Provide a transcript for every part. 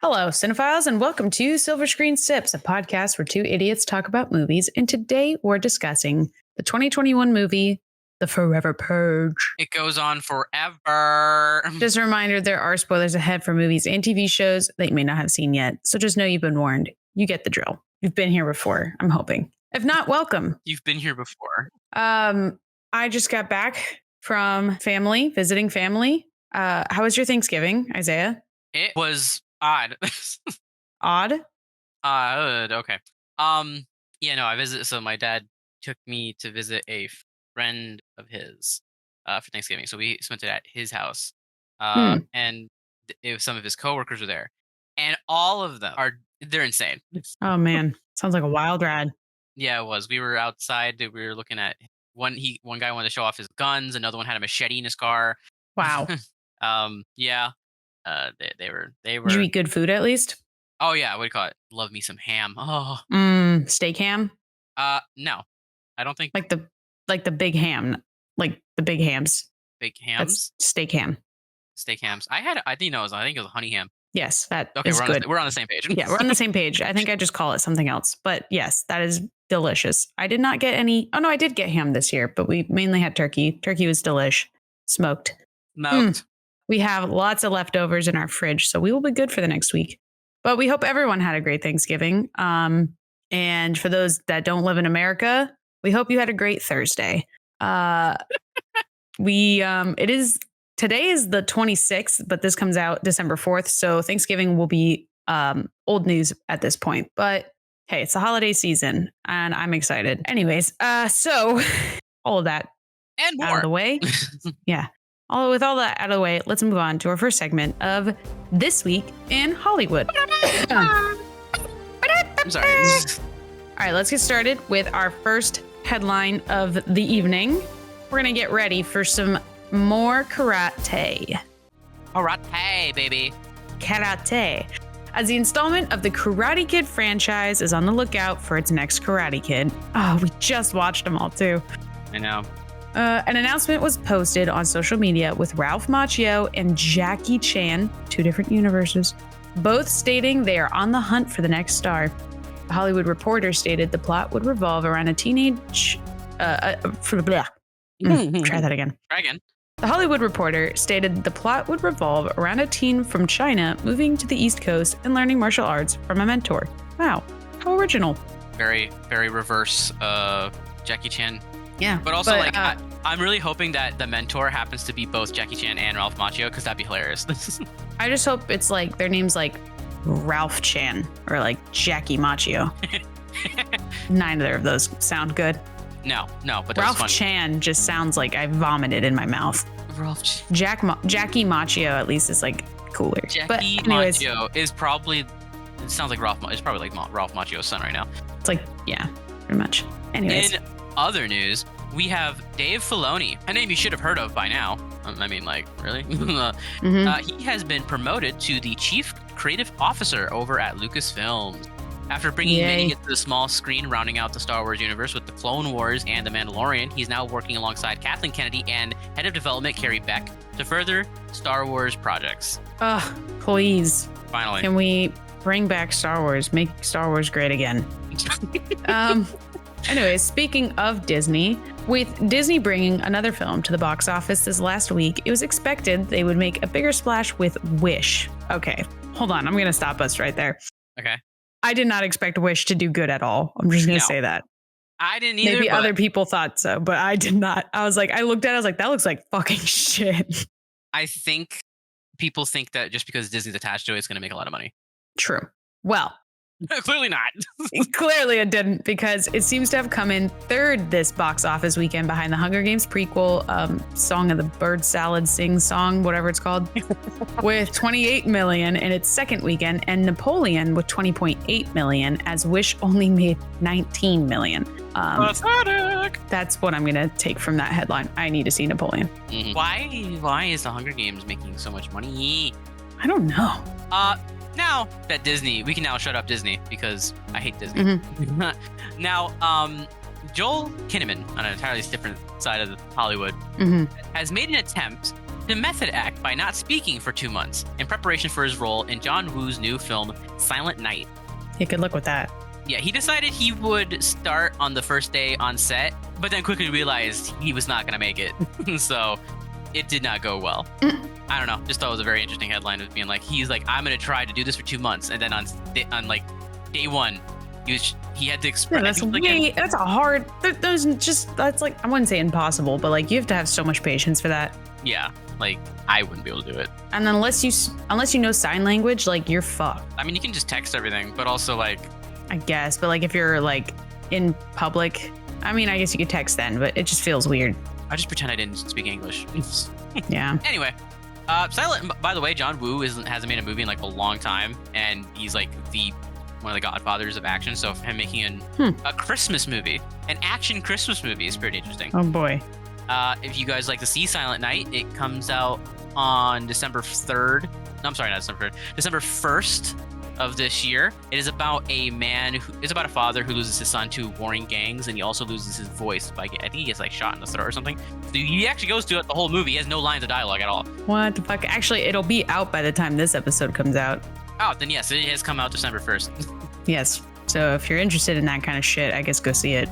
Hello, cinephiles, and welcome to Silver Screen Sips, a podcast where two idiots talk about movies. And today we're discussing the 2021 movie, The Forever Purge. It goes on forever. Just a reminder, there are spoilers ahead for movies and TV shows that you may not have seen yet. So just know you've been warned. You get the drill. You've been here before, I'm hoping. If not, welcome. You've been here before. I just got back from visiting family. How was your Thanksgiving, Isaiah? It was odd. Odd? Okay. I visited. So my dad took me to visit a friend of his for Thanksgiving. So we spent it at his house. And some of his coworkers were there. And all of them they're insane. Oh, man. Sounds like a wild ride. Yeah, it was. We were outside. We were looking at one guy wanted to show off his guns. Another one had a machete in his car. Wow. Yeah. They were. Did you eat good food at least? Oh yeah, what do you call it? Love me some ham. Oh. Steak ham? No. I don't think like the big ham, like the big hams. Big hams? That's steak ham. Steak hams. I think it was a honey ham. Yes, that okay, is good. We're on the same page. Yeah, we're on the same page. I think I just call it something else. But yes, that is delicious. I did not get any. Oh no, I did get ham this year, but we mainly had turkey. Turkey was delish. Smoked. We have lots of leftovers in our fridge, so we will be good for the next week. But we hope everyone had a great Thanksgiving. And for those that don't live in America, we hope you had a great Thursday. Today is the 26th, but this comes out December 4th. So Thanksgiving will be old news at this point. But hey, it's the holiday season and I'm excited. Anyways, so all of that and more out of the way. Yeah. With all that out of the way, let's move on to our first segment of This Week in Hollywood. I'm sorry. All right, let's get started with our first headline of the evening. We're going to get ready for some more karate. Karate, baby. Karate. As the installment of the Karate Kid franchise is on the lookout for its next Karate Kid. Oh, we just watched them all too. I know. An announcement was posted on social media with Ralph Macchio and Jackie Chan, two different universes, both stating they are on the hunt for the next star. The Hollywood Reporter stated the plot would revolve around a teenage... Try that again. Try again. The Hollywood Reporter stated the plot would revolve around a teen from China moving to the East Coast and learning martial arts from a mentor. Wow, how original. Very, very reverse Jackie Chan. Yeah. But also, I'm really hoping that the mentor happens to be both Jackie Chan and Ralph Macchio, because that'd be hilarious. I just hope it's like their name's like Ralph Chan or like Jackie Macchio. Neither of those sound good. No, but Ralph Chan just sounds like I vomited in my mouth. Ralph Jackie Macchio at least is like cooler. Jackie Macchio is probably. It sounds like Ralph. It's probably like Ralph Macchio's son right now. It's like, yeah, pretty much. Anyways. In other news, we have Dave Filoni, a name you should have heard of by now. I mean, like, really? He has been promoted to the chief creative officer over at Lucasfilms. After bringing many to the small screen, rounding out the Star Wars universe with the Clone Wars and The Mandalorian, he's now working alongside Kathleen Kennedy and head of development Carrie Beck to further Star Wars projects. Please. Finally. Can we bring back Star Wars? Make Star Wars great again. Anyways, speaking of Disney, with Disney bringing another film to the box office this last week, it was expected they would make a bigger splash with Wish. Okay, hold on. I'm going to stop us right there. Okay. I did not expect Wish to do good at all. I'm just going to say that. I didn't either. Maybe other people thought so, but I did not. I looked at it, I was like, that looks like fucking shit. I think people think that just because Disney's attached to it, it's going to make a lot of money. True. Well, clearly not. Clearly it didn't, because it seems to have come in third this box office weekend behind the Hunger Games prequel, Song of the Bird Salad Sing Song, whatever it's called, with 28 million in its second weekend, and Napoleon with 20.8 million, as Wish only made 19 million. That's what I'm going to take from that headline. I need to see Napoleon. Mm-hmm. Why is the Hunger Games making so much money? I don't know. Now that Disney, we can now shut up Disney because I hate Disney. Mm-hmm. Now, Joel Kinnaman, on an entirely different side of Hollywood, has made an attempt to method act by not speaking for 2 months in preparation for his role in John Woo's new film, Silent Night. He could look with that. Yeah, he decided he would start on the first day on set, but then quickly realized he was not going to make it. So it did not go well. I don't know. Just thought it was a very interesting headline of being like, he's like, I'm going to try to do this for 2 months. And then on like day one, he had to express. Yeah, that's a hard, that's like, I wouldn't say impossible, but like you have to have so much patience for that. Yeah, like I wouldn't be able to do it. And then unless you know sign language, like you're fucked. I mean, you can just text everything, but also like, I guess, but like if you're like in public, I mean, I guess you could text then, but it just feels weird. I just pretend I didn't speak English. Yeah. Anyway, Silent. By the way, John Woo hasn't made a movie in like a long time, and he's like one of the godfathers of action. So for him making a Christmas movie, an action Christmas movie, is pretty interesting. Oh boy. If you guys like to see Silent Night, it comes out on December 3rd. No, I'm sorry, not December 3rd. December 1st of this year. It is about it's about a father who loses his son to warring gangs, and he also loses his voice I think he gets like shot in the throat or something. So he actually goes through it the whole movie. He has no lines of dialogue at all. What the fuck? Actually, it'll be out by the time this episode comes out. Oh, then yes, it has come out December 1st. Yes. So if you're interested in that kind of shit, I guess go see it.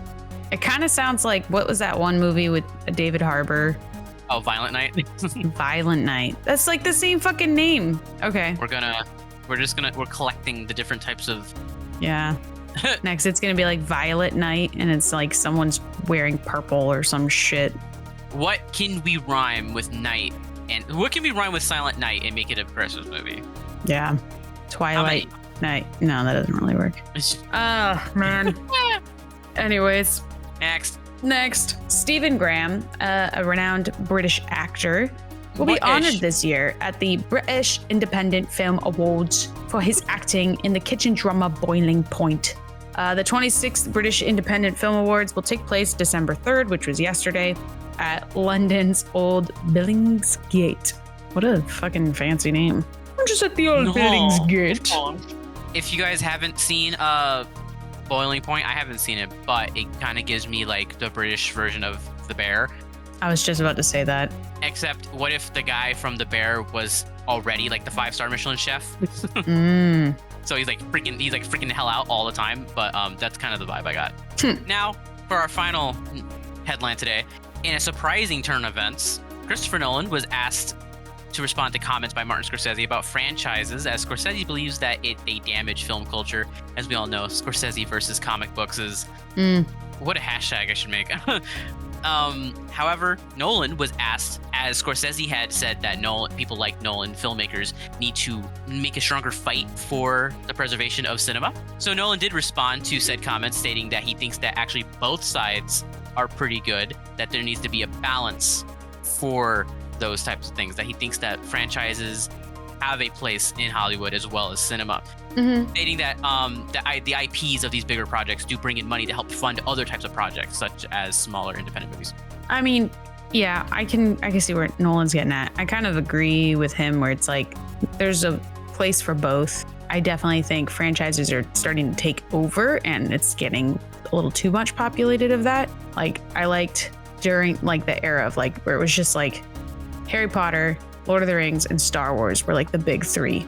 It kind of sounds like, what was that one movie with David Harbour? Oh, Violent Night? Violent Night. That's like the same fucking name. Okay. We're collecting the different types of... Yeah. Next, it's going to be like Violet Night, and it's like someone's wearing purple or some shit. What can we rhyme with night? And what can we rhyme with Silent Night and make it a Christmas movie? Yeah. Twilight Night. No, that doesn't really work. Oh, man. Anyways. Next, Stephen Graham, a renowned British actor, will be honored this year at the British Independent Film Awards for his acting in the kitchen drama Boiling Point. The 26th British Independent Film Awards will take place December 3rd, which was yesterday, at London's Old Billingsgate. What a fucking fancy name. I'm just at the Old Billingsgate. If you guys haven't seen Boiling Point, I haven't seen it, but it kind of gives me like the British version of The Bear. I was just about to say that. Except, what if the guy from The Bear was already like the 5-star Michelin chef? So he's like freaking the hell out all the time. But that's kind of the vibe I got. Now, for our final headline today, in a surprising turn of events, Christopher Nolan was asked to respond to comments by Martin Scorsese about franchises, as Scorsese believes that they damage film culture. As we all know, Scorsese versus comic books is what a hashtag I should make. However, Nolan was asked, as Scorsese had said that people like Nolan, filmmakers, need to make a stronger fight for the preservation of cinema. So Nolan did respond to said comments, stating that he thinks that actually both sides are pretty good, that there needs to be a balance for those types of things, that he thinks that franchises have a place in Hollywood as well as cinema. Stating that the IPs of these bigger projects do bring in money to help fund other types of projects, such as smaller independent movies. I mean, yeah, I can see where Nolan's getting at. I kind of agree with him where it's like there's a place for both. I definitely think franchises are starting to take over, and it's getting a little too much populated of that. Like, I liked during like the era of like where it was just like Harry Potter, Lord of the Rings, and Star Wars were like the big three.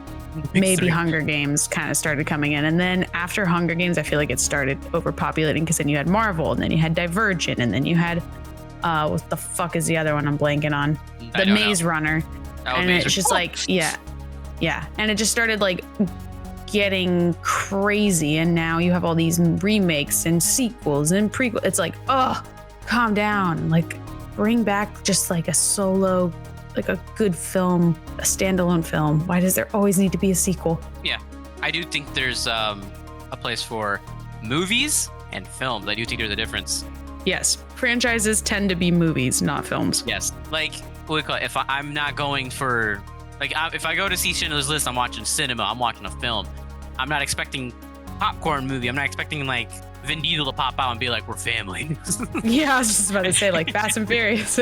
Maybe Hunger Games kind of started coming in. And then after Hunger Games, I feel like it started overpopulating, because then you had Marvel, and then you had Divergent, and then you had, what the fuck is the other one I'm blanking on? The Maze Runner. And it's just like, yeah. And it just started like getting crazy. And now you have all these remakes and sequels and prequels. It's like, oh, calm down. Like, bring back just like a solo, like a good film, a standalone film. Why does there always need to be a sequel? Yeah, I do think there's a place for movies and films. I do think there's a difference. Yes, franchises tend to be movies, not films. Yes, like if I'm not going for like if I go to see Schindler's List, I'm watching cinema. I'm watching a film. I'm not expecting popcorn movie. I'm not expecting like Vin Diesel to pop out and be like, we're family. Yeah, I was just about to say like Fast and Furious.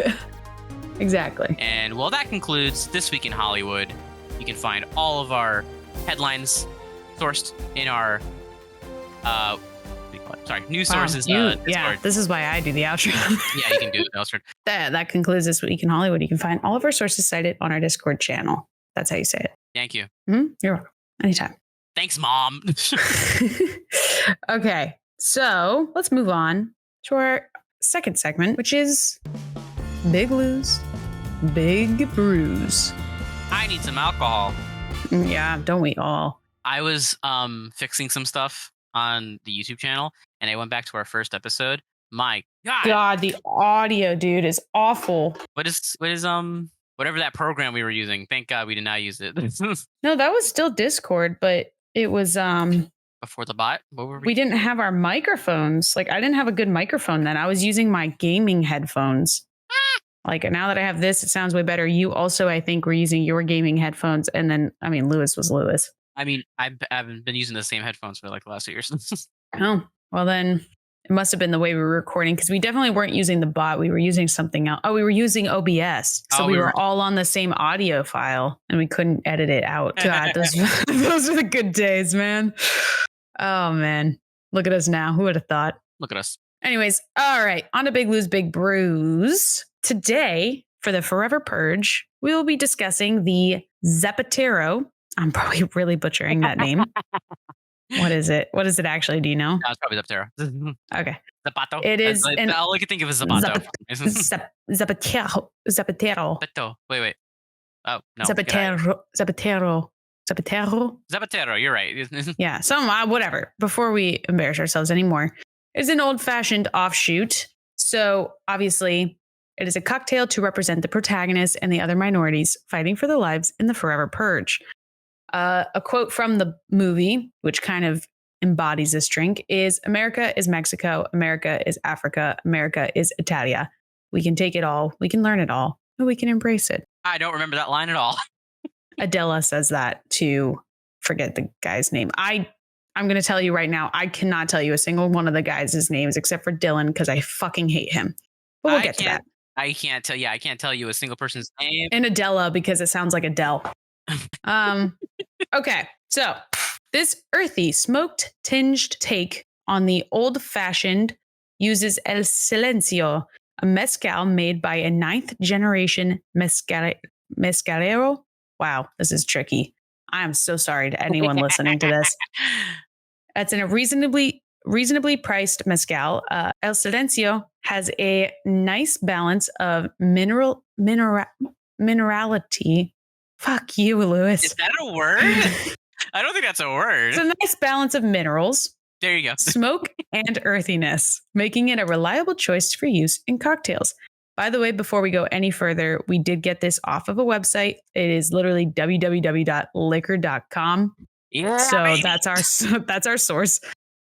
Exactly. And well, that concludes This Week in Hollywood. You can find all of our headlines sourced in our Sorry, news sources. Yeah, Discord. this is why I do the outro. Yeah, you can do it, Elstrid. That concludes This Week in Hollywood. You can find all of our sources cited on our Discord channel. That's how you say it. Thank you. Mm-hmm. You're welcome. Anytime. Thanks, Mom. Okay, so let's move on to our second segment, which is Big Lou's Big Brews. I need some alcohol. Yeah, don't we all? I was fixing some stuff on the YouTube channel, and I went back to our first episode. My God, the audio, dude, is awful. what is whatever that program we were using? Thank God we did not use it. No, that was still Discord, but it was Before the bot. What were we didn't have our microphones. Like I didn't have a good microphone then. I was using my gaming headphones. Like now that I have this, it sounds way better. You also, I think, were using your gaming headphones, and then Lewis was Lewis. I mean, I've been using the same headphones for like the last 2 years. Oh, well then it must have been the way we were recording because we definitely weren't using the bot. We were using something else. Oh, we were using OBS. So we were all on the same audio file and we couldn't edit it out. God, those are the good days, man. Oh, man. Look at us now. Who would have thought? Look at us. Anyways, all right. On to Big Lou's Big Brews. Today, for the Forever Purge, we will be discussing the Zapatero. I'm probably really butchering that name. What is it? What is it actually? Do you know? No, it's probably Zapatero. Okay. Zapato. It is. All I can think of is Zapato. Zapatero. Wait. Oh, no. Zapatero. Zapatero, you're right. Yeah. Whatever. Before we embarrass ourselves anymore, it's an old-fashioned offshoot. So obviously, it is a cocktail to represent the protagonist and the other minorities fighting for their lives in the Forever Purge. A quote from the movie, which kind of embodies this drink, is America is Mexico, America is Africa, America is Italia. We can take it all, we can learn it all, and we can embrace it. I don't remember that line at all. Adela says that to forget the guy's name. I'm going to tell you right now, I cannot tell you a single one of the guys' names except for Dylan because I fucking hate him. But we'll get to that. I can't tell you a single person's name. And Adela because it sounds like Adele. Okay, so this earthy, smoked, tinged take on the old-fashioned uses El Silencio, a mezcal made by a 9th generation mezcalero. Wow, this is tricky. I am so sorry to anyone listening to this. That's in a reasonably priced mezcal. El Silencio has a nice balance of minerality. Fuck you, Lewis. Is that a word? I don't think that's a word. It's a nice balance of minerals. There you go. Smoke and earthiness, making it a reliable choice for use in cocktails. By the way, before we go any further, we did get this off of a website. It is literally www.liquor.com. Yeah, so baby. that's our source.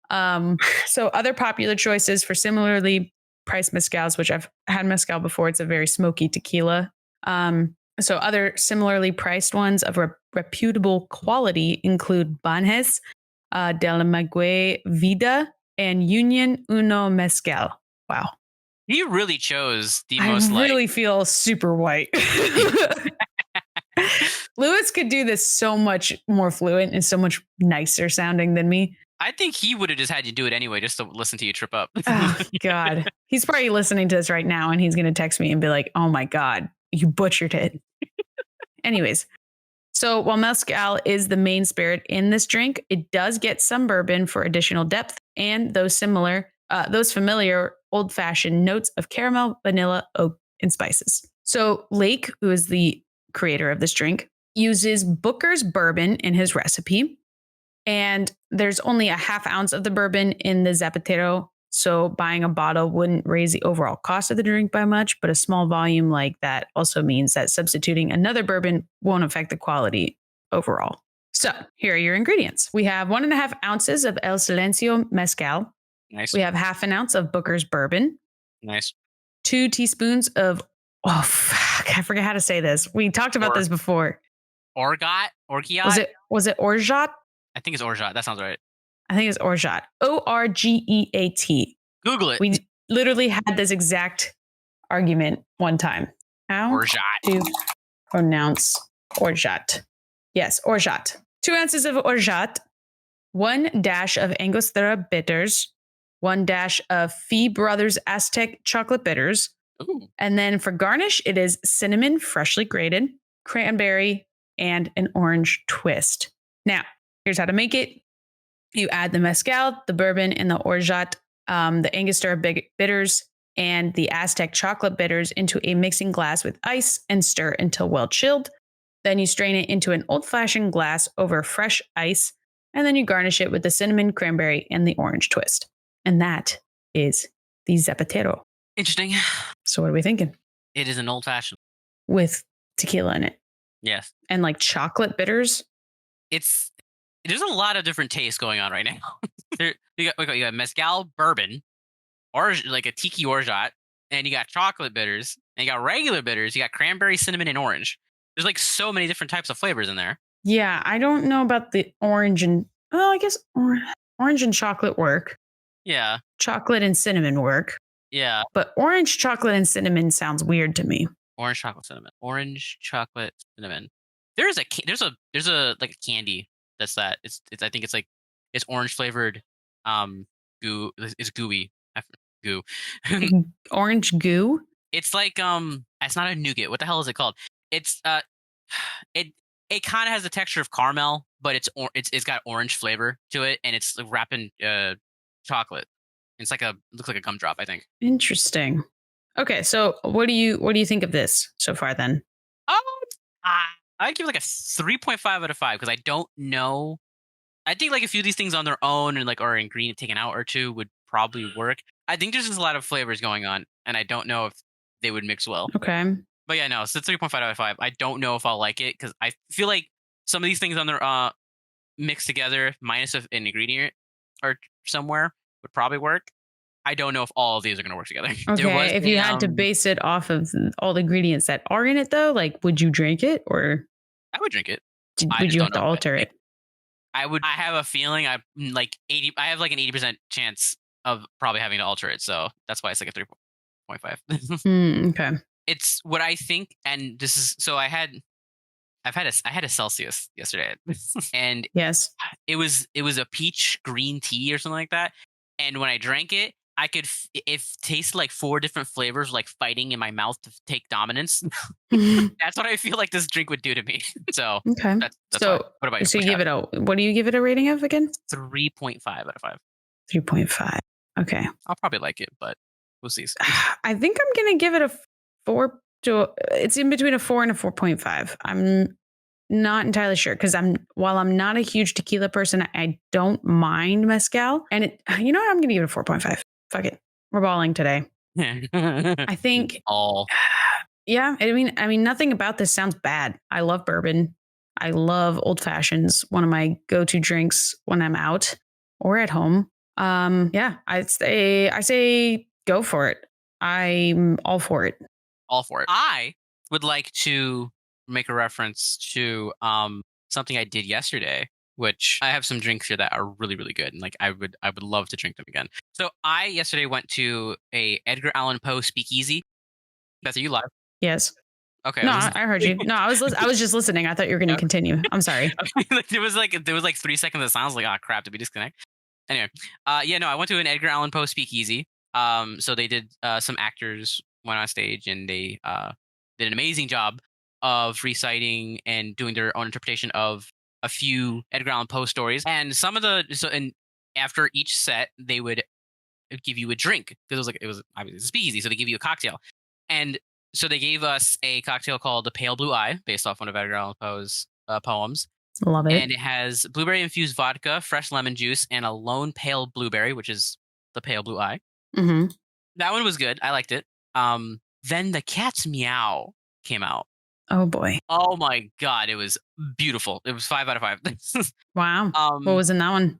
So other popular choices for similarly priced mezcals, which I've had mezcal before. It's a very smoky tequila. So other similarly priced ones of reputable quality include Banjes, Del Maguey Vida, and Union Uno Mezcal. Wow. He really chose the most I really feel super white. Lewis could do this so much more fluent and so much nicer sounding than me. I think he would have just had you do it anyway, just to listen to you trip up. Oh, God. He's probably listening to this right now and he's going to text me and be like, oh my God, you butchered it. Anyways, so while mezcal is the main spirit in this drink, it does get some bourbon for additional depth and those familiar old-fashioned notes of caramel, vanilla, oak, and spices. So Lake, who is the creator of this drink, uses Booker's bourbon in his recipe. And there's only a half ounce of the bourbon in the Zapatero. So buying a bottle wouldn't raise the overall cost of the drink by much, but a small volume like that also means that substituting another bourbon won't affect the quality overall. So here are your ingredients. We have 1.5 ounces of El Silencio mezcal. Nice. We have half an ounce of Booker's bourbon. Nice. 2 teaspoons of, I forget how to say this. We talked about this before. Orgeat? Was it orgeat? I think it's orgeat. That sounds right. I think it's orgeat. Orgeat. Google it. We literally had this exact argument one time. How orgeat. to pronounce orgeat? Yes, orgeat. 2 ounces of orgeat. 1 dash of Angostura bitters. 1 dash of Fee Brothers Aztec chocolate bitters. Ooh. And then for garnish, it is cinnamon freshly grated, cranberry, and an orange twist. Now, here's how to make it. You add the mezcal, the bourbon, and the orgeat, the Angostura bitters, and the Aztec chocolate bitters into a mixing glass with ice and stir until well chilled. Then you strain it into an old-fashioned glass over fresh ice, and then you garnish it with the cinnamon, cranberry, and the orange twist. And that is the Zapatero. Interesting. So what are we thinking? It is an old fashioned with tequila in it. Yes. And like chocolate bitters. There's a lot of different tastes going on right now. you got mezcal, bourbon, or like a tiki orgeat, and you got chocolate bitters, and you got regular bitters. You got cranberry, cinnamon, and orange. There's like so many different types of flavors in there. Yeah, I don't know about the orange and I guess orange and chocolate work. Yeah. Chocolate and cinnamon work. Yeah. But orange, chocolate, and cinnamon sounds weird to me. Orange, chocolate, cinnamon. Orange, chocolate, cinnamon. There's a like a candy that's that. It's I think it's orange flavored. Goo. It's gooey. Goo. Orange goo. It's like it's not a nougat. What the hell is it called? It's it kind of has the texture of caramel, but it's got orange flavor to it, and it's like wrapped in chocolate. It's like looks like a gumdrop, I think. Interesting. Okay, so what do you think of this so far then? I'd give it like a 3.5 out of 5 because I don't know. I think like a few of these things on their own and like or ingredient taken out or two would probably work. I think there's just a lot of flavors going on, and I don't know if they would mix well. Okay. But yeah, no, it's a 3.5 out of 5. I don't know if I'll like it because I feel like some of these things on their mixed together, minus an ingredient or somewhere, would probably work. I don't know if all of these are going to work together. Okay, if you had to base it off of all the ingredients that are in it, though, like, would you drink it or? I would drink it. Would you have to alter it? I would. I have a feeling I have like an 80% chance of probably having to alter it. So that's why it's like a 3.5. Okay. It's what I think, and this is so I had a Celsius yesterday, and yes, it was a peach green tea or something like that. And when I drank it, I could it tasted like 4 different flavors like fighting in my mouth to take dominance. That's what I feel like this drink would do to me. So okay. That's so why. What about you? So you give it what do you give it a rating of again? 3.5 out of 5. 3.5. Okay. I'll probably like it, but we'll see. I think I'm gonna give it a 4 to. It's in between a 4 and a 4.5. I'm not entirely sure because while I'm not a huge tequila person, I don't mind mezcal. And you know what? I'm gonna give it a 4.5. Fuck it. We're balling today. I think yeah, I mean nothing about this sounds bad. I love bourbon. I love old fashions. One of my go-to drinks when I'm out or at home. Yeah, I say go for it. I'm all for it. All for it. I would like to make a reference to something I did yesterday, which I have some drinks here that are really, really good, and like I would love to drink them again. So I yesterday went to a Edgar Allan Poe speakeasy. Beth, are you live? Yes. Okay. No, I heard you. No, I was just listening. I thought you were going to continue. I'm sorry. there was like 3 seconds of silence. Like, oh crap, did we disconnect? Anyway, yeah, no, I went to an Edgar Allan Poe speakeasy. So they did some actors went on stage and they did an amazing job of reciting and doing their own interpretation of a few Edgar Allan Poe stories. And some of and after each set, they would give you a drink because it was obviously a speakeasy, so they give you a cocktail. And so they gave us a cocktail called the Pale Blue Eye, based off one of Edgar Allan Poe's poems. Love it. And it has blueberry infused vodka, fresh lemon juice, and a lone pale blueberry, which is the Pale Blue Eye. Mm-hmm. That one was good. I liked it. Then the cat's meow came out. Oh boy. Oh my God. It was beautiful. It was 5 out of 5. Wow. What was in that one?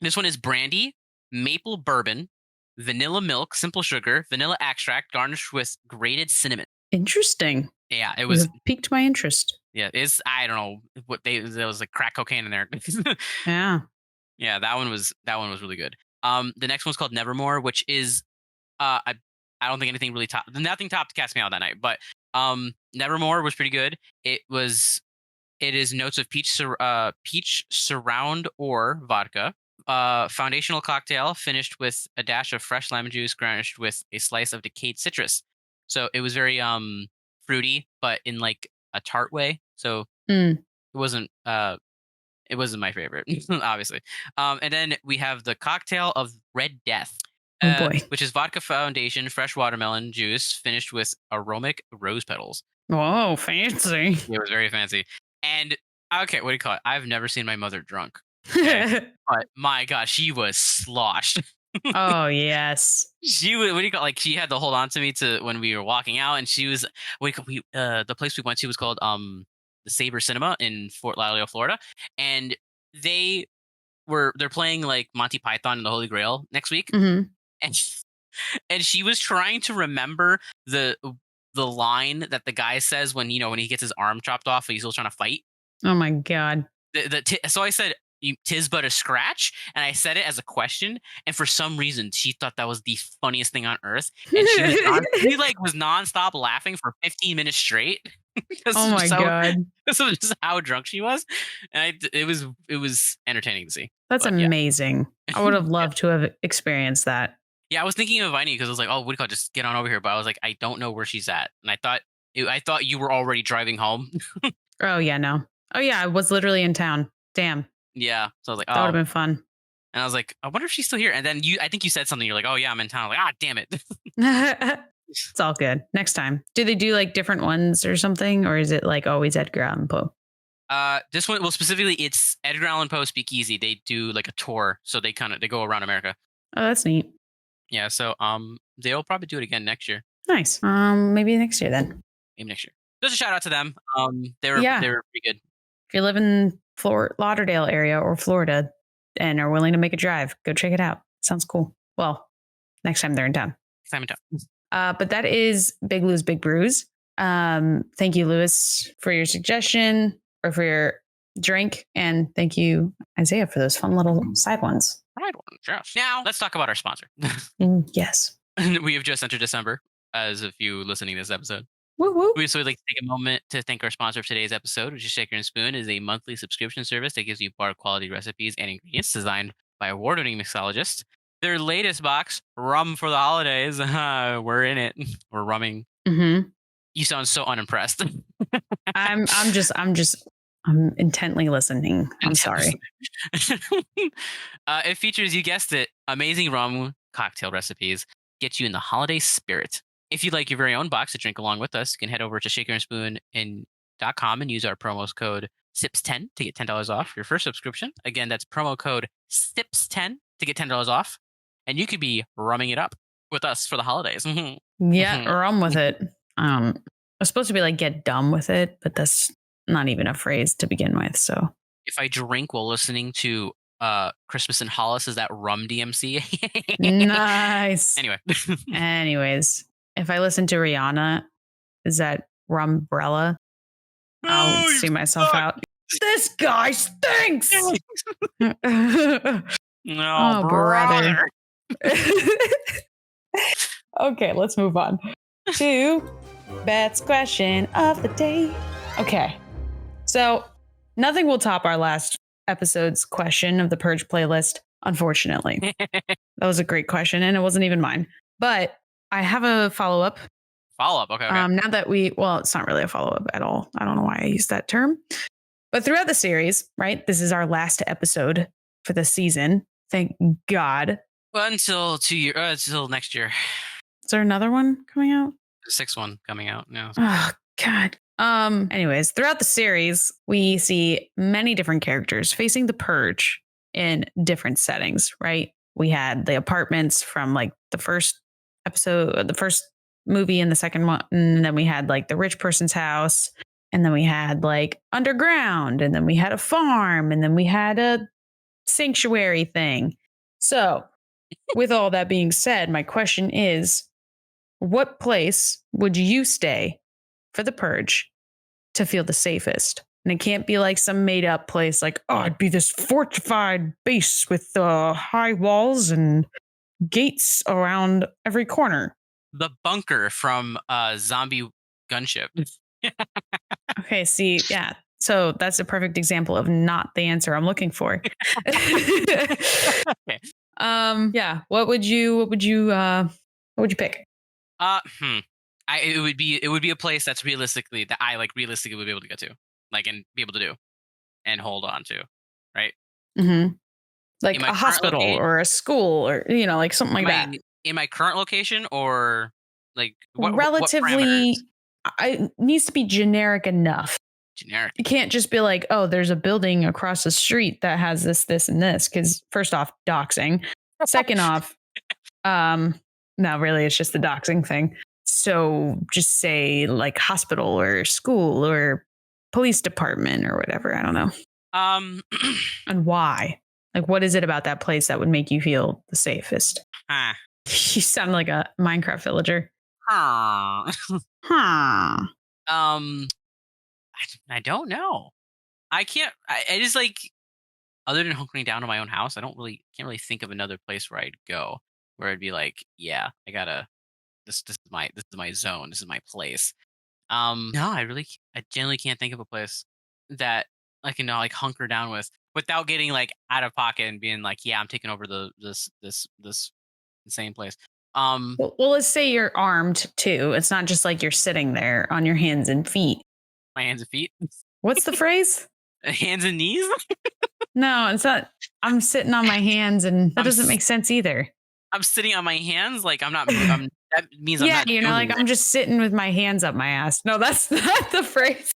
This one is brandy, maple bourbon, vanilla milk, simple sugar, vanilla extract, garnished with grated cinnamon. Interesting. Yeah, it was piqued my interest. Yeah, I don't know what there was like crack cocaine in there. Yeah. Yeah, that one was really good. The next one's called Nevermore, which is I don't think nothing topped Cat's Meow that night, but Nevermore was pretty good. It is notes of peach surround or vodka, foundational cocktail finished with a dash of fresh lemon juice garnished with a slice of decayed citrus. So it was very fruity, but in like a tart way. So it wasn't my favorite, obviously. And then we have the cocktail of Red Death. Oh boy. Which is vodka foundation, fresh watermelon juice finished with aromatic rose petals. Whoa, fancy. It was very fancy. And okay, what do you call it? I've never seen my mother drunk. Okay? But my gosh, she was sloshed. Oh yes. She was, what do you call, like, she had to hold on to me to when we were walking out, and she was the place we went to was called the Sabre Cinema in Fort Lauderdale, Florida, and they're playing like Monty Python and the Holy Grail next week. Mm-hmm. And she was trying to remember the line that the guy says when he gets his arm chopped off and he's still trying to fight. Oh my god. So I said, "'Tis but a scratch," and I said it as a question. And for some reason, she thought that was the funniest thing on earth, and she was nonstop laughing for 15 minutes straight. Oh my god. This was just how drunk she was, and it was entertaining to see. That's amazing. I would have loved to have experienced that. Yeah, I was thinking of inviting you because I was like, "Oh, what do you call it? Just get on over here." But I was like, I don't know where she's at, and I thought you were already driving home. Oh yeah, no. Oh yeah, I was literally in town. Damn. Yeah, so I was like, that would have been fun. And I was like, I wonder if she's still here. And then I think you said something. You're like, "Oh yeah, I'm in town." I'm like, damn it. It's all good. Next time, do they do like different ones or something, or is it like always Edgar Allan Poe? This one, well, specifically, it's Edgar Allan Poe Speakeasy. They do like a tour, so they go around America. Oh, that's neat. Yeah, so they'll probably do it again next year. Nice. Maybe next year then. Maybe next year. Just a shout out to them. They were pretty good. If you live in Fort Lauderdale area or Florida and are willing to make a drive, go check it out. Sounds cool. Well, next time they're in town. But that is Big Lou's Big Brews. Thank you, Lewis, for your suggestion or for your drink, and thank you, Isaiah, for those fun little side ones. Right ones, yes. Now let's talk about our sponsor. Yes. We have just entered December, as of you listening to this episode. Woo-woo. So we'd like to take a moment to thank our sponsor of today's episode, which is Shaker and Spoon. It is a monthly subscription service that gives you bar quality recipes and ingredients designed by award-winning mixologists. Their latest box, Rum for the Holidays. We're in it. We're rumming. Mm-hmm. You sound so unimpressed. I'm intently listening. I'm sorry. It features, you guessed it, amazing rum cocktail recipes. Get you in the holiday spirit. If you'd like your very own box to drink along with us, you can head over to shakerandspoon.com and use our promo code SIPS10 to get $10 off your first subscription. Again, that's promo code SIPS10 to get $10 off. And you could be rumming it up with us for the holidays. Yeah, rum with it. I was supposed to be like get dumb with it, but that's not even a phrase to begin with. So if I drink while listening to Christmas in Hollis, is that rum DMC? Nice. Anyways, if I listen to Rihanna, is that rumbrella? I'll see myself out. This guy stinks. No, brother. Okay, let's move on to Beth's question of the day. Okay, so nothing will top our last episode's question of the Purge playlist, unfortunately. That was a great question, and it wasn't even mine. But I have a follow-up. Okay. Now that it's not really a follow-up at all. I don't know why I used that term. But throughout the series, right, this is our last episode for the season. Thank God. Well, until next year. Is there another one coming out? The sixth one coming out now. Oh, God. Anyways, throughout the series, we see many different characters facing the purge in different settings, right? We had the apartments from like the first episode, the first movie and the second one. And then we had like the rich person's house. And then we had like underground. And then we had a farm. And then we had a sanctuary thing. So with all that being said, my question is, what place would you stay for the purge to feel the safest? And it can't be like some made up place like, oh, it'd be this fortified base with high walls and gates around every corner. The bunker from Zombie Gunship. Okay, see, yeah. So that's a perfect example of not the answer I'm looking for. Okay. Yeah. What would you pick? It would be a place that's realistically that I realistically would be able to get to, and be able to do and hold on to, right? Mm-hmm. Like In my a current hospital location, or a school or like something like that. in my current location, or what parameters? Relatively, it needs to be generic enough. Generic. You can't just be like, oh, there's a building across the street that has this, this, and this. Because first off, doxing. Second off, no, really, it's just the doxing thing. So just say like hospital or school or police department or whatever. I don't know. And why? Like, what is it about that place that would make you feel the safest? You sound like a Minecraft villager. Huh. I don't know. I can't. I just other than hunkering down in my own house, can't really think of another place where I'd go where I'd be like, yeah, I gotta. This is my zone. This is my place. No, I generally can't think of a place that I can hunker down without getting out of pocket and being like, yeah, I'm taking over this insane place. Well, let's say you're armed too. It's not just like you're sitting there on your hands and feet. My hands and feet. What's the phrase? Hands and knees. No, it's not. I'm sitting on my hands, and that doesn't make sense either. I'm sitting on my hands, I'm not. That means I'm not. Yeah, I'm just sitting with my hands up my ass. No, that's not the phrase.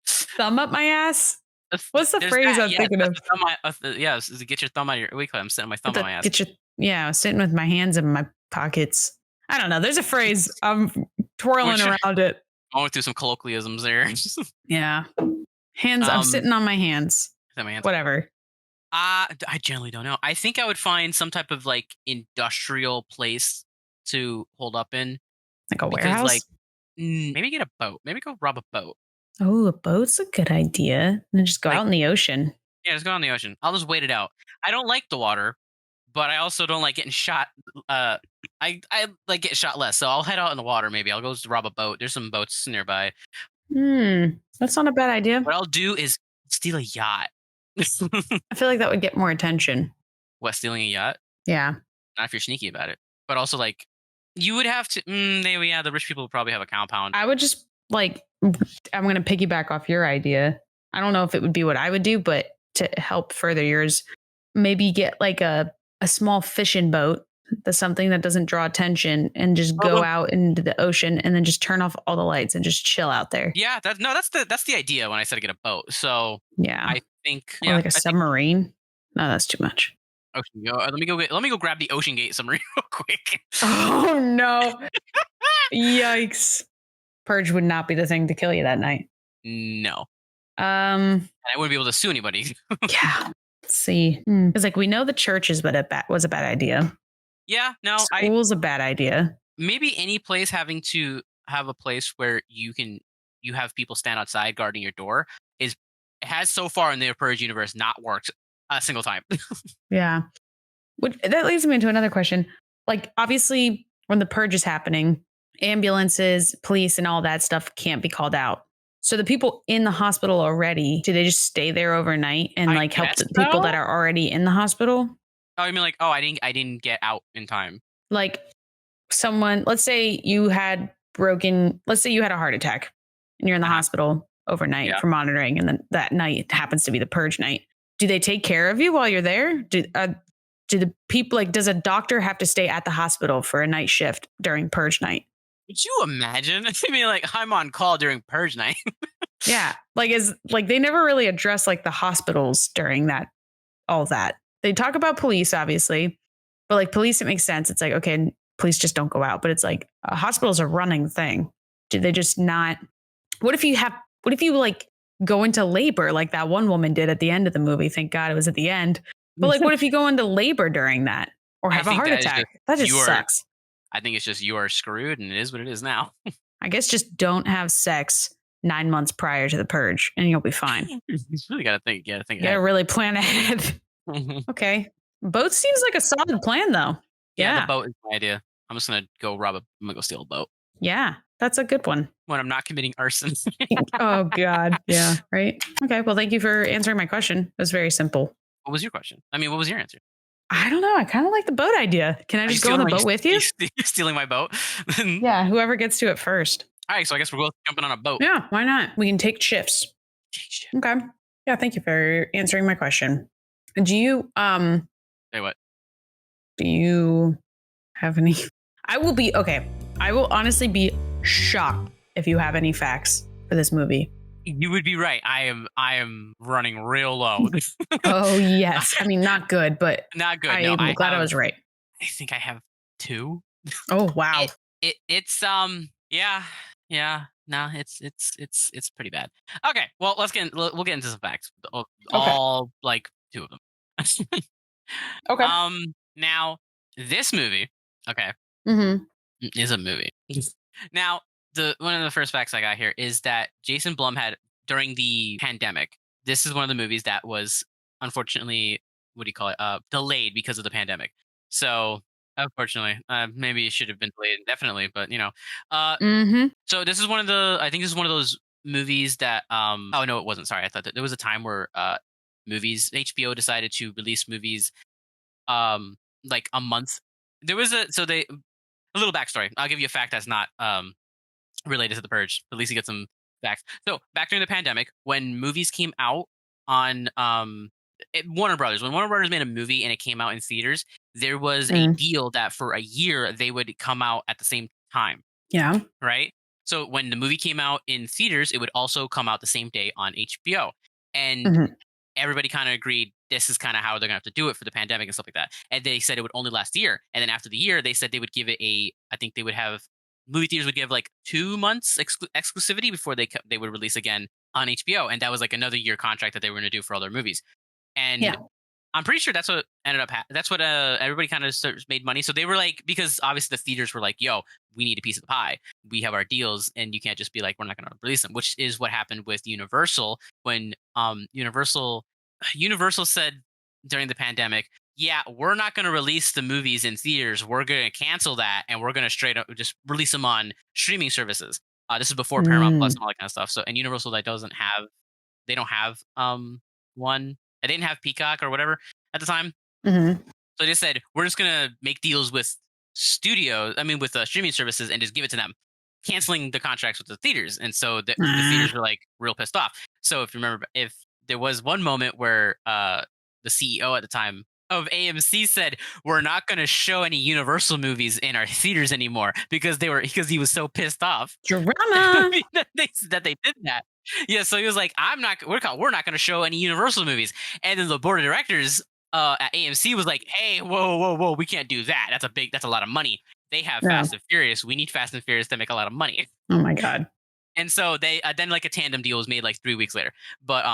Thumb up my ass. What's the phrase I'm thinking of? Get your thumb out of your. I'm sitting my thumb on my ass. Sitting with my hands in my pockets. I don't know. There's a phrase. I'm twirling around it. Going through some colloquialisms there. Yeah. Hands. I'm sitting on my hands. Whatever. I generally don't know. I think I would find some type of industrial place to hold up in. Like a warehouse? Maybe get a boat. Maybe go rob a boat. Oh, a boat's a good idea. And then just go out in the ocean. Yeah, just go out in the ocean. I'll just wait it out. I don't like the water, but I also don't like getting shot. I like getting shot less. So I'll head out in the water maybe. I'll go rob a boat. There's some boats nearby. That's not a bad idea. What I'll do is steal a yacht. I feel like that would get more attention. What, stealing a yacht? Yeah. Not if you're sneaky about it. But also you would have to the rich people would probably have a compound. I would just I'm going to piggyback off your idea. I don't know if it would be what I would do, but to help further yours, maybe get a small fishing boat. That's something that doesn't draw attention, and just go out into the ocean and then just turn off all the lights and just chill out there. Yeah, that's the idea when I said to get a boat. So yeah, I think or a submarine. No, that's too much. Ocean. Let me go grab the Ocean Gate submarine real quick. Oh no! Yikes! Purge would not be the thing to kill you that night. No. And I wouldn't be able to sue anybody. Yeah. Let's see. Because we know the church was a bad idea. Yeah. No. School's a bad idea. Maybe any place having to have a place where you have people stand outside guarding your door has so far in the Purge universe not worked a single time. Yeah. That leads me into another question. Obviously, when the Purge is happening, ambulances, police, and all that stuff can't be called out. So the people in the hospital already, do they just stay there overnight and help the people that are already in the hospital? Oh, you mean I didn't get out in time. Someone, let's say you had a heart attack and you're in the hospital overnight for monitoring, and then that night happens to be the Purge night. Do they take care of you while you're there? Do the people does a doctor have to stay at the hospital for a night shift during Purge night? Could you imagine? I mean, I'm on call during Purge night. Yeah. They never really address the hospitals during all that. They talk about police, obviously, but police, it makes sense. It's okay, police just don't go out, but it's hospitals are a running thing. Do they just not? What if you go into labor like that one woman did at the end of the movie? Thank God it was at the end. But what if you go into labor during that or have a heart attack? That just sucks. I think it's just you are screwed, and it is what it is now. I guess just don't have sex 9 months prior to the Purge, and you'll be fine. You really gotta think. You gotta really plan ahead. Okay, boat seems like a solid plan, though. Yeah, the boat is my idea. I'm just gonna go steal a boat. Yeah, That's a good one. when I'm not committing arson. Oh God. Yeah. Right. Okay. Well, thank you for answering my question. It was very simple. What was your question? I mean, what was your answer? I don't know. I kind of like the boat idea. Can I Are you just go on the stealing my boat with you? stealing my boat? All Yeah. Whoever gets to it first. right, so I guess we're both jumping on a boat. Yeah. Why not? We can take shifts. Okay. Yeah. Thank you for answering my question. Do you Say what? do you have any? I will be okay. I will honestly be shocked if you have any facts for this movie. You would be right. I am running real low. Oh yes. I mean, not good, but Not good. No, I'm glad I was right. I think I have 2. Oh wow. It's yeah. No, it's pretty bad. Okay, well we'll get into some facts. All like 2 of them. Okay. Now this movie, okay, Mm-hmm. is a movie. Now the one of the first facts I got here is that Jason Blum had during the pandemic. This is one of the movies that was unfortunately, what do you call it, delayed because of the pandemic. So unfortunately, maybe it should have been delayed indefinitely, but Mm-hmm. so this is one of the. I think this is one of those movies that. Oh no, it wasn't. Sorry, I thought that there was a time where movies HBO decided to release movies like a month. There was a little backstory. I'll give you a fact that's not related to the Purge. At least you get some facts. So back during the pandemic, when movies came out on Warner Brothers, when Warner Brothers made a movie and it came out in theaters, there was a deal that for a year they would come out at the same time. Yeah. Right. So when the movie came out in theaters, it would also come out the same day on HBO. And everybody kind of agreed this is kind of how they're gonna have to do it for the pandemic and stuff like that. And they said it would only last a year. And then after the year, they said they would give it I think they would have movie theaters would give like 2 months exclusivity before they would release again on HBO. And that was like another year contract that they were going to do for all their movies. And I'm pretty sure that's what ended up. That's what everybody kind of made money. So they were like, because obviously the theaters were like, "Yo, we need a piece of the pie. We have our deals, and you can't just be like, we're not going to release them." Which is what happened with Universal when Universal said during the pandemic, "Yeah, we're not going to release the movies in theaters. We're going to cancel that, and we're going to straight up just release them on streaming services." This is before Paramount Plus and all that kind of stuff. So, and Universal they don't have one. They didn't have Peacock or whatever at the time. So they just said, we're just going to make deals with with streaming services and just give it to them, canceling the contracts with the theaters. And so the theaters were like real pissed off. So if you remember, if there was one moment where the CEO at the time of AMC said, we're not going to show any Universal movies in our theaters anymore because he was so pissed off. Drama. that they did that. Yeah, so he was like, we're not going to show any Universal movies. And then the board of directors at AMC was like, hey, whoa, we can't do that. That's a lot of money. They have Fast and Furious. We need Fast and Furious to make a lot of money. Oh my God. And so they then like a tandem deal was made like 3 weeks later. But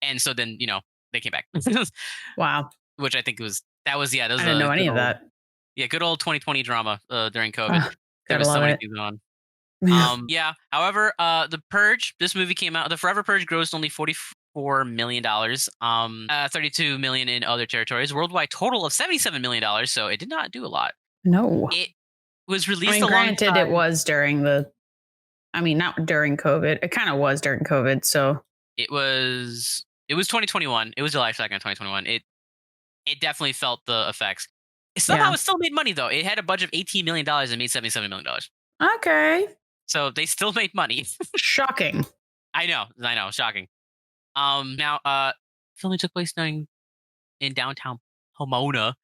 and so then, they came back. Wow. Which I think was I didn't know any of that. Yeah, good old 2020 drama during COVID. There was gotta so many love things on. However, the Purge, this movie came out. The Forever Purge grossed only $44 million, $32 million in other territories. Worldwide total of $77 million. So it did not do a lot. No, it was released. Granted, it was during not during COVID. It kind of was during COVID. So it was 2021. It was July 2nd, 2021. It definitely felt the effects. Somehow it still made money though. It had a budget of $18 million and made $77 million. Okay. So they still made money. Shocking. I know, shocking. Now, filming took place in downtown Pomona,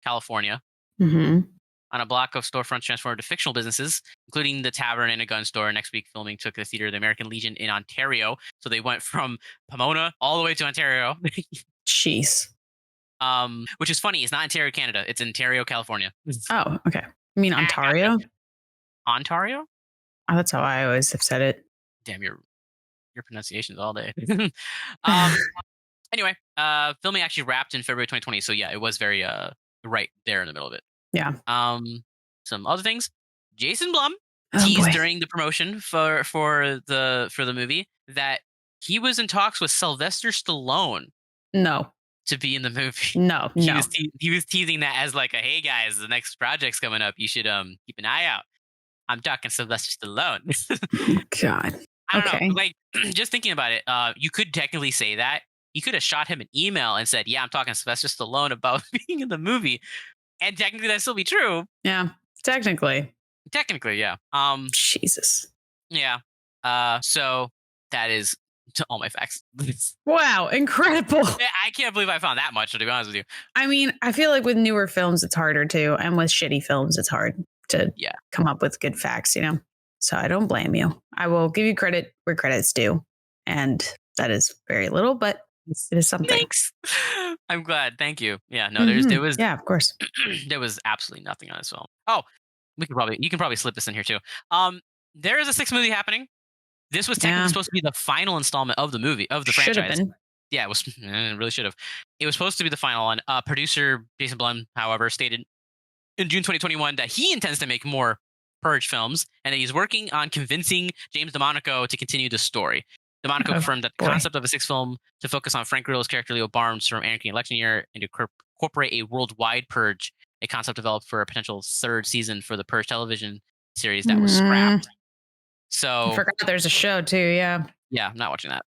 California, on a block of storefronts transformed to fictional businesses, including the tavern and a gun store. Next week, filming took the theater of the American Legion in Ontario. So they went from Pomona all the way to Ontario. Jeez. Which is funny. It's not Ontario, Canada. It's Ontario, California. Oh, okay. I mean Ontario? Ontario? Oh, that's how I always have said it. Damn, your pronunciations all day. Anyway, filming actually wrapped in February 2020. So yeah, it was very right there in the middle of it. Yeah. Some other things. Jason Blum teased during the promotion for the movie that he was in talks with Sylvester Stallone. No. To be in the movie. No. He was teasing that as like hey guys, the next project's coming up. You should keep an eye out. I'm talking Sylvester Stallone. God. I don't Okay. know. Like, just thinking about it, you could technically say that. He could have shot him an email and said, "Yeah, I'm talking Sylvester Stallone about being in the movie," and technically that'd still be true. Yeah. Technically. Technically, yeah. Jesus. Yeah. So that is to all my facts. Wow. Incredible. I can't believe I found that much, to be honest with you. I mean, I feel like with newer films, it's harder too. And with shitty films, it's hard to come up with good facts, So I don't blame you. I will give you credit where credit's due. And that is very little, but it is something. Thanks. I'm glad. Thank you. Yeah, no, there was. Yeah, of course. There was absolutely nothing on this film. Oh, you can probably slip this in here too. There is a sixth movie happening. This was technically supposed to be the final installment of the franchise. Should have been. Yeah, it was. It really should have. It was supposed to be the final one. Producer Jason Blum, however, stated in June 2021 that he intends to make more Purge films and that he's working on convincing James DeMonaco to continue the story. DeMonaco confirmed that the concept of a sixth film to focus on Frank Grillo's character Leo Barnes from Anarchy Election Year and to incorporate a worldwide purge, a concept developed for a potential third season for the Purge television series that was scrapped. So I forgot there's a show too. Yeah. Yeah, I'm not watching that.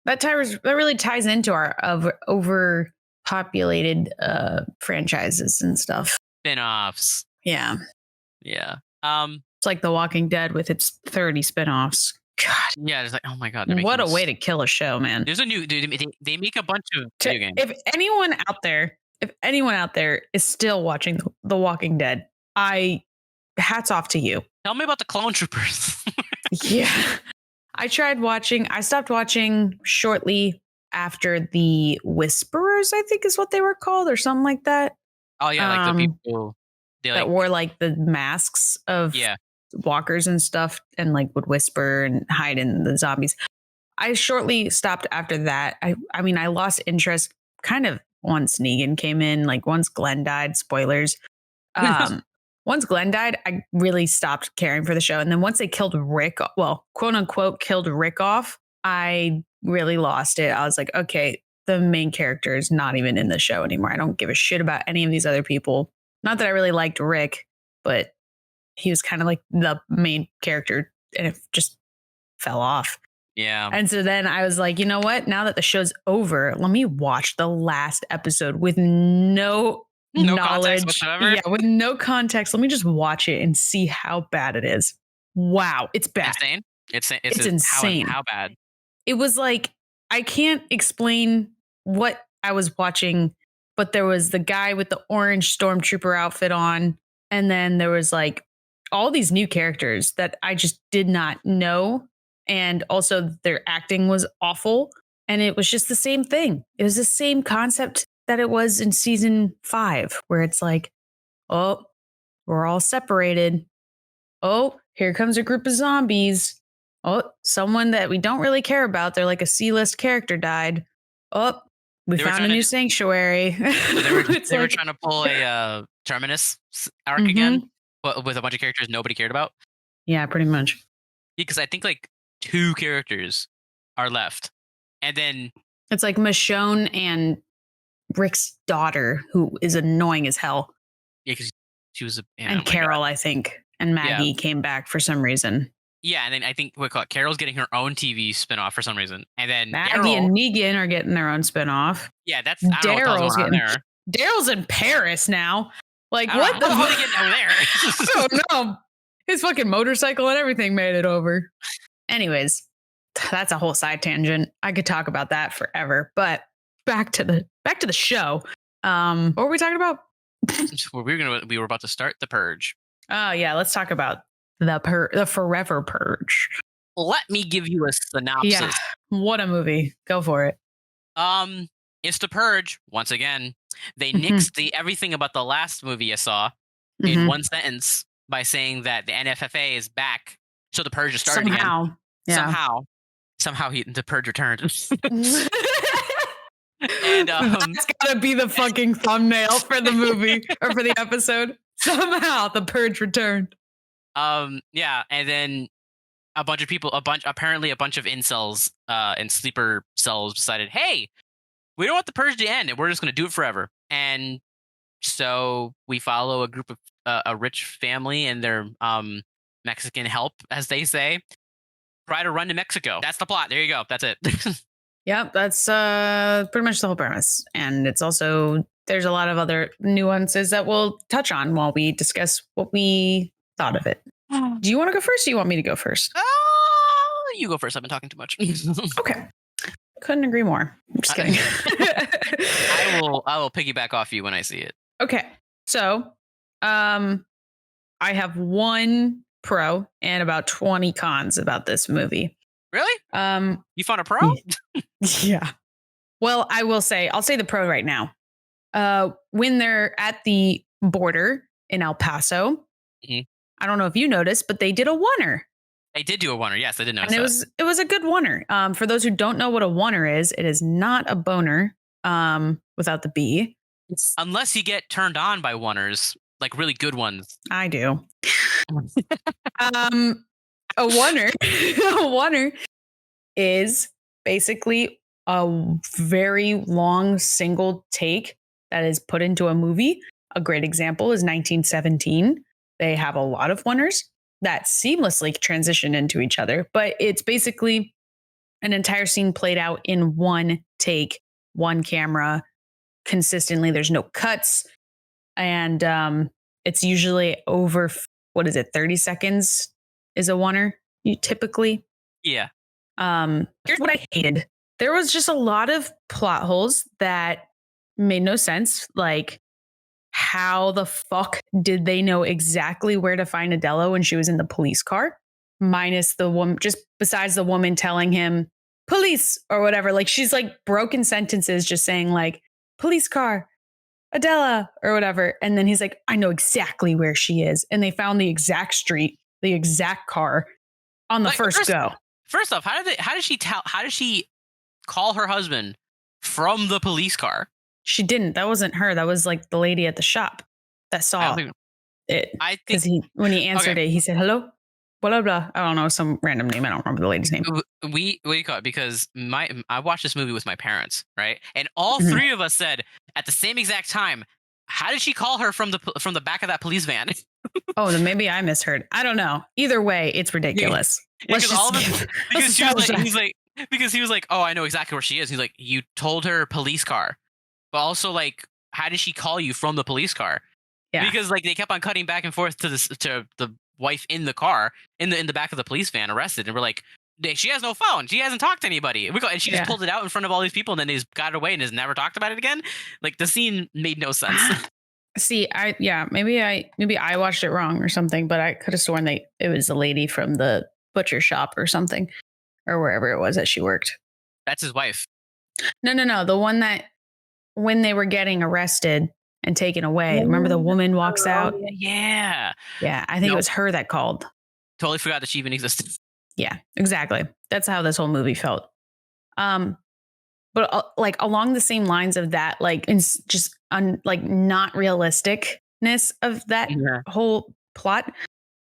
that really ties into our overpopulated franchises and stuff. Spin-offs. Yeah. Yeah. It's like The Walking Dead with its 30 spin-offs. God. Yeah, it's like, oh my God. What a way to kill a show, man. There's a new, dude, they make a bunch of video games. If anyone out there is still watching The Walking Dead, hats off to you. Tell me about the Clone Troopers. Yeah. I stopped watching shortly after the Whisperers, I think is what they were called, or something like that. Oh yeah, like the people that wore like the masks of walkers and stuff and like would whisper and hide in the zombies. I shortly stopped after that. I mean, I lost interest kind of once Negan came in, like once Glenn died, spoilers. Once Glenn died, I really stopped caring for the show. And then once they killed Rick, well, quote unquote, killed Rick off, I really lost it. I was like, okay, the main character is not even in the show anymore. I don't give a shit about any of these other people. Not that I really liked Rick, but he was kind of like the main character and it just fell off. Yeah. And so then I was like, you know what? Now that the show's over, let me watch the last episode with no knowledge whatsoever. Yeah, with no context. Let me just watch it and see how bad it is. Wow, it's bad. Insane. It's insane. How bad? It was like, I can't explain what I was watching, but there was the guy with the orange stormtrooper outfit on, and then there was like all these new characters that I just did not know, and also their acting was awful, and it was just the same thing. It was the same concept that it was in season 5, where it's like, oh, we're all separated. Oh, here comes a group of zombies. Oh, someone that we don't really care about. They're like a C-list character died. Oh, we found a new sanctuary. So they were trying to pull a Terminus arc again, but with a bunch of characters nobody cared about. Yeah, pretty much. Because I think like 2 characters are left. And then it's like Michonne and Rick's daughter, who is annoying as hell. Yeah, because she was and Carol, I think, and Maggie came back for some reason. Yeah, and then I think Carol's getting her own TV spinoff for some reason, and then Maggie and Negan are getting their own spinoff. Yeah, that's Daryl's getting there. Daryl's in Paris now. Like what the fuck? Getting over there? I don't know. His fucking motorcycle and everything made it over. Anyways, that's a whole side tangent. I could talk about that forever, but back to the show. What were we talking about? We were about to start the Purge. Oh yeah, let's talk about the Forever Purge. Let me give you a synopsis. Yeah, what a movie! Go for it. It's the Purge once again. They nixed everything about the last movie I saw in one sentence by saying that the NFFA is back, so the Purge is started again. Somehow the Purge returned. And that's gotta be the fucking thumbnail for the movie or for the episode. Somehow the Purge returned. Yeah, and then apparently a bunch of incels and sleeper cells decided, hey, we don't want the Purge to end, and we're just going to do it forever. And so we follow a group of a rich family and their Mexican help, as they say, try to run to Mexico. That's the plot. There you go. That's it. Yep, that's pretty much the whole premise. And it's also, there's a lot of other nuances that we'll touch on while we discuss what we thought of it. Do you want to go first or do you want me to go first? You go first. I've been talking too much. Okay. Couldn't agree more. I'm just kidding. I will piggyback off you when I see it. Okay. So, I have one pro and about 20 cons about this movie. Really? You found a pro? Yeah. Well, I'll say the pro right now. When they're at the border in El Paso, I don't know if you noticed, but they did a oneer. They did do a oneer. Yes, I did notice. And it was a good oneer. For those who don't know what a oneer is, it is not a boner without the B. Unless you get turned on by oneers, like really good ones. I do. A oneer is basically a very long single take that is put into a movie. A great example is 1917. They have a lot of oneers that seamlessly transition into each other, but it's basically an entire scene played out in one take, one camera, consistently. There's no cuts, and it's usually over 30 seconds is a oneer. You typically, yeah. Here's what I hated. There was just a lot of plot holes that made no sense. Like, how the fuck did they know exactly where to find Adela when she was in the police car? Minus the woman, just besides the woman telling him police or whatever. Like, she's like broken sentences just saying like police car, Adela or whatever. And then he's like, I know exactly where she is. And they found the exact street, the exact car on the first go. First off, how did she call her husband from the police car? She didn't. That wasn't her. That was like the lady at the shop that saw it. Because when he answered it, he said, hello, blah, blah. I don't know, some random name. I don't remember the lady's name. What do you call it? Because I watched this movie with my parents, right? And all three of us said at the same exact time, how did she call her from the back of that police van? Oh, then maybe I misheard. I don't know. Either way, it's ridiculous. Because he was like, oh, I know exactly where she is. He's like, you told her police car. But also, like, how did she call you from the police car? Yeah. Because like they kept on cutting back and forth to the wife in the car in the back of the police van arrested, and we're like, she has no phone. She hasn't talked to anybody. And she just pulled it out in front of all these people, and then they just got it away and has never talked about it again. Like the scene made no sense. See, maybe I watched it wrong or something, but I could have sworn it was the lady from the butcher shop or something, or wherever it was that she worked. That's his wife. No. The one that when they were getting arrested and taken away. Remember the woman walks out? Yeah. Yeah, I think it was her that called. Totally forgot that she even existed. Yeah, exactly. That's how this whole movie felt. But like along the same lines of that, like just not realisticness of that whole plot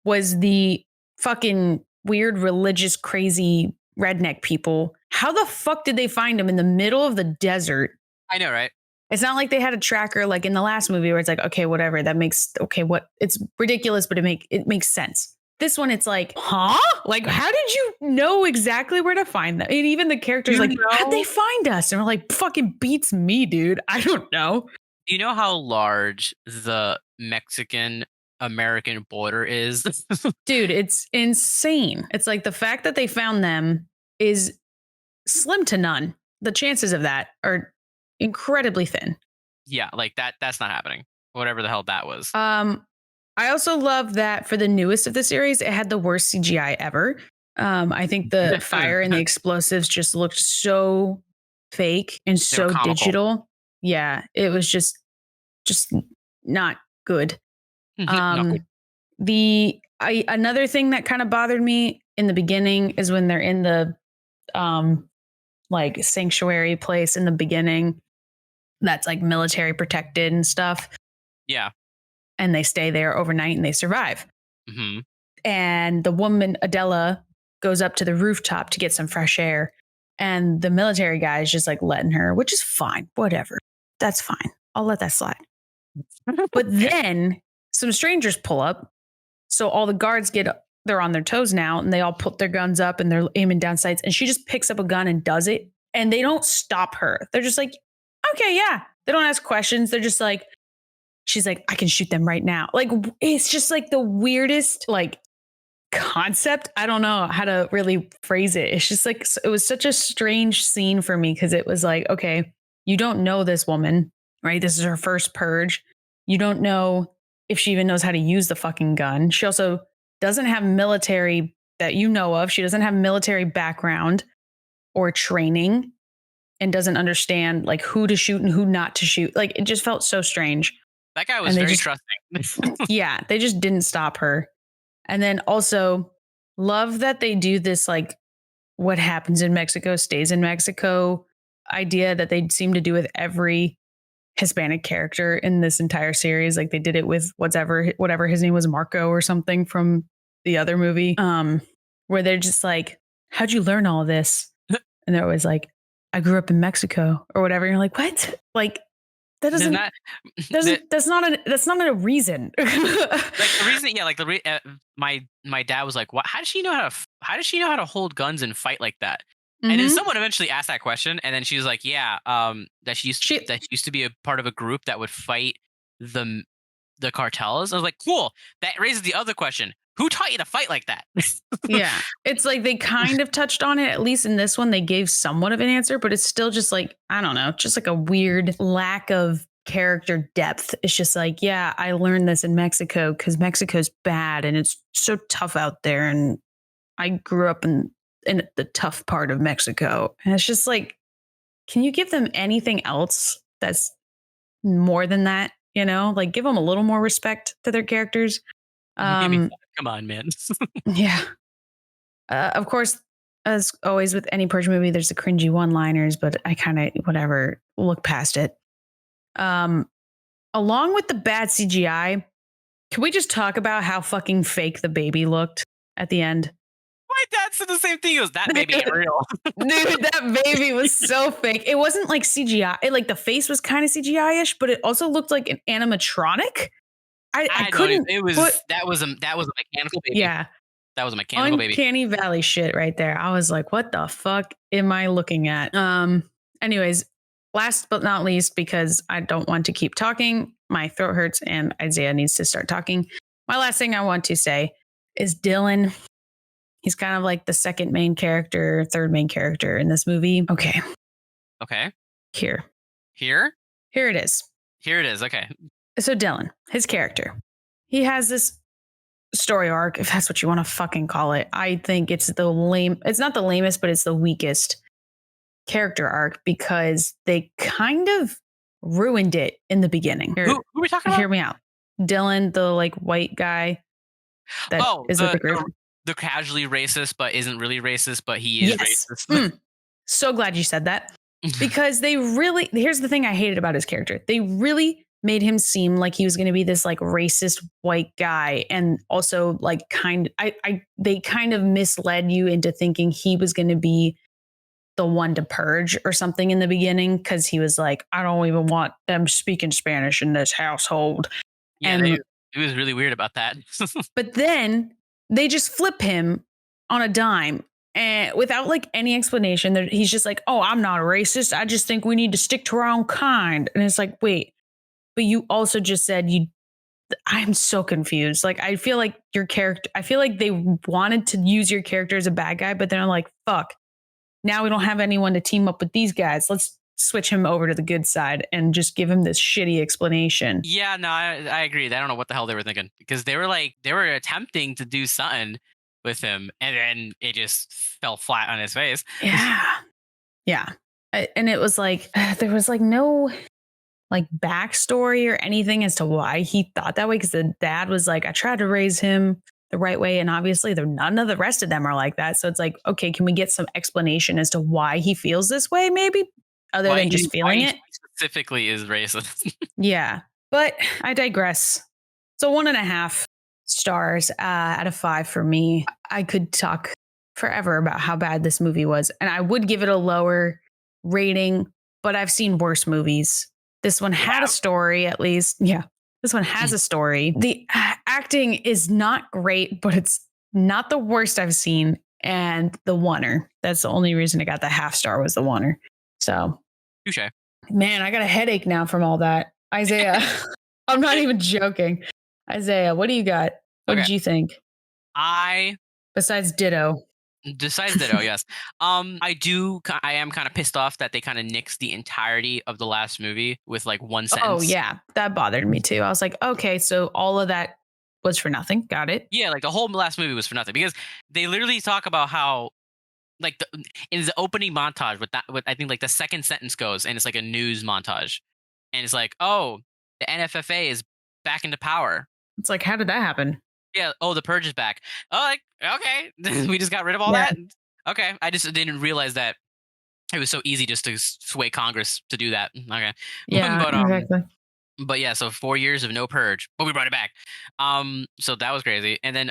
was the fucking weird religious crazy redneck people. How the fuck did they find them in the middle of the desert? I know, right? It's not like they had a tracker like in the last movie where it's like, okay, whatever, it's ridiculous, but it makes sense. This one, it's like, huh? Like, how did you know exactly where to find them? And even the characters how'd they find us? And we're like, fucking beats me, dude. I don't know. Do you know how large the Mexican-American border is? Dude, it's insane. It's like the fact that they found them is slim to none. The chances of that are incredibly thin. Yeah, like that's not happening. Whatever the hell that was. I also love that for the newest of the series, it had the worst CGI ever. I think the fire and the explosives just looked so fake and so digital. Yeah, it was just not good. Not good. Another thing that kind of bothered me in the beginning is when they're in the like sanctuary place in the beginning that's like military protected and stuff. Yeah. And they stay there overnight and they survive. Mm-hmm. And the woman, Adela, goes up to the rooftop to get some fresh air. And the military guy is just like letting her, which is fine. Whatever. That's fine. I'll let that slide. But then some strangers pull up. So all the guards get they're on their toes now and they all put their guns up and they're aiming down sights. And she just picks up a gun and does it. And they don't stop her. They're just like, okay, yeah. They don't ask questions. They're just like, she's like, I can shoot them right now. Like, it's just like the weirdest, like, concept. I don't know how to really phrase it. It's just like, it was such a strange scene for me because it was like, okay, you don't know this woman, right? This is her first purge. You don't know if she even knows how to use the fucking gun. She also doesn't have military that you know of. She doesn't have military background or training and doesn't understand like who to shoot and who not to shoot. Like it just felt so strange. That guy was very trusting. Yeah, they just didn't stop her. And then also love that they do this like what happens in Mexico stays in Mexico idea that they seem to do with every Hispanic character in this entire series. Like they did it with whatever his name was, Marco or something from the other movie, where they're just like, how'd you learn all this? And they're always like, I grew up in Mexico or whatever. And you're like, what? Like that doesn't, that's not a reason. Like the reason, yeah, like my dad was like, what? How does she know how to hold guns and fight like that? Mm-hmm. And then someone eventually asked that question, and then she was like, yeah, that she used to be a part of a group that would fight the cartels. I was like, cool. That raises the other question. Who taught you to fight like that? Yeah. It's like they kind of touched on it. At least in this one, they gave somewhat of an answer, but it's still just like, I don't know, just like a weird lack of character depth. It's just like, yeah, I learned this in Mexico because Mexico's bad and it's so tough out there. And I grew up in the tough part of Mexico. And it's just like, can you give them anything else that's more than that? You know, like give them a little more respect to their characters. Come on, man. Yeah. Of course, as always with any Purge movie, there's the cringy one-liners, but I kind of, whatever, look past it. Along with the bad CGI, can we just talk about how fucking fake the baby looked at the end? My dad said the same thing. He goes, that baby ain't real. Dude, that baby was so fake. It wasn't like CGI. Like the face was kind of CGI-ish, but it also looked like an animatronic. I couldn't. That was a mechanical baby. Yeah. That was a mechanical baby. Uncanny Valley shit right there. I was like, what the fuck am I looking at? Anyways, last but not least, because I don't want to keep talking, my throat hurts and Isaiah needs to start talking. My last thing I want to say is Dylan. He's kind of like the third main character in this movie. Okay. Here it is. Okay. So Dylan, his character, he has this story arc, if that's what you want to fucking call it. I think it's it's not the lamest, but it's the weakest character arc because they kind of ruined it in the beginning. Who are we talking about? Hear me out. Dylan, the like white guy that is with the group. The casually racist, but isn't really racist, but he is racist. So glad you said that. Because here's the thing I hated about his character. They really made him seem like he was going to be this like racist white guy. And also like they kind of misled you into thinking he was going to be the one to purge or something in the beginning. Cause he was like, I don't even want them speaking Spanish in this household. Yeah, and it was really weird about that. But then they just flip him on a dime. And without like any explanation, he's just like, oh, I'm not a racist. I just think we need to stick to our own kind. And it's like, wait, but you also just said I'm so confused. Like, I feel like they wanted to use your character as a bad guy, but then I'm like, fuck, now we don't have anyone to team up with these guys. Let's switch him over to the good side and just give him this shitty explanation. Yeah, no, I agree. I don't know what the hell they were thinking because they were attempting to do something with him and then it just fell flat on his face. Yeah. And it was like, there was like no like backstory or anything as to why he thought that way. Because the dad was like, I tried to raise him the right way. And obviously none of the rest of them are like that. So it's like, okay, can we get some explanation as to why he feels this way? Maybe other than just feeling it. Specifically is racist. Yeah. But I digress. So 1.5 stars out of 5 for me. I could talk forever about how bad this movie was. And I would give it a lower rating, but I've seen worse movies. This one had a story, at least. Yeah. This one has a story. The acting is not great, but it's not the worst I've seen, and the oneer. That's the only reason I got the half star was the oneer. So, Touche. man, I got a headache now from all that. Isaiah, I'm not even joking. Isaiah, what do you got? What Okay. did you think? I Besides ditto. Besides Ditto, yes. I am kind of pissed off that they kind of nixed the entirety of the last movie with like one Oh, sentence. yeah. That bothered me too. I was like, okay, so all of that was for nothing. Got it. Yeah, like the whole last movie was for nothing because they literally talk about how like in the opening montage with I think like the second sentence goes and it's like a news montage and it's like, oh, the NFFA is back into power. It's like, how did that happen? Yeah. Oh, the purge is back. Oh, like okay, we just got rid of all Yeah. that. Okay, I just didn't realize that it was so easy just to sway Congress to do that. Okay. Yeah, but exactly. but yeah, so 4 years of no purge, but we brought it back. So that was crazy. And then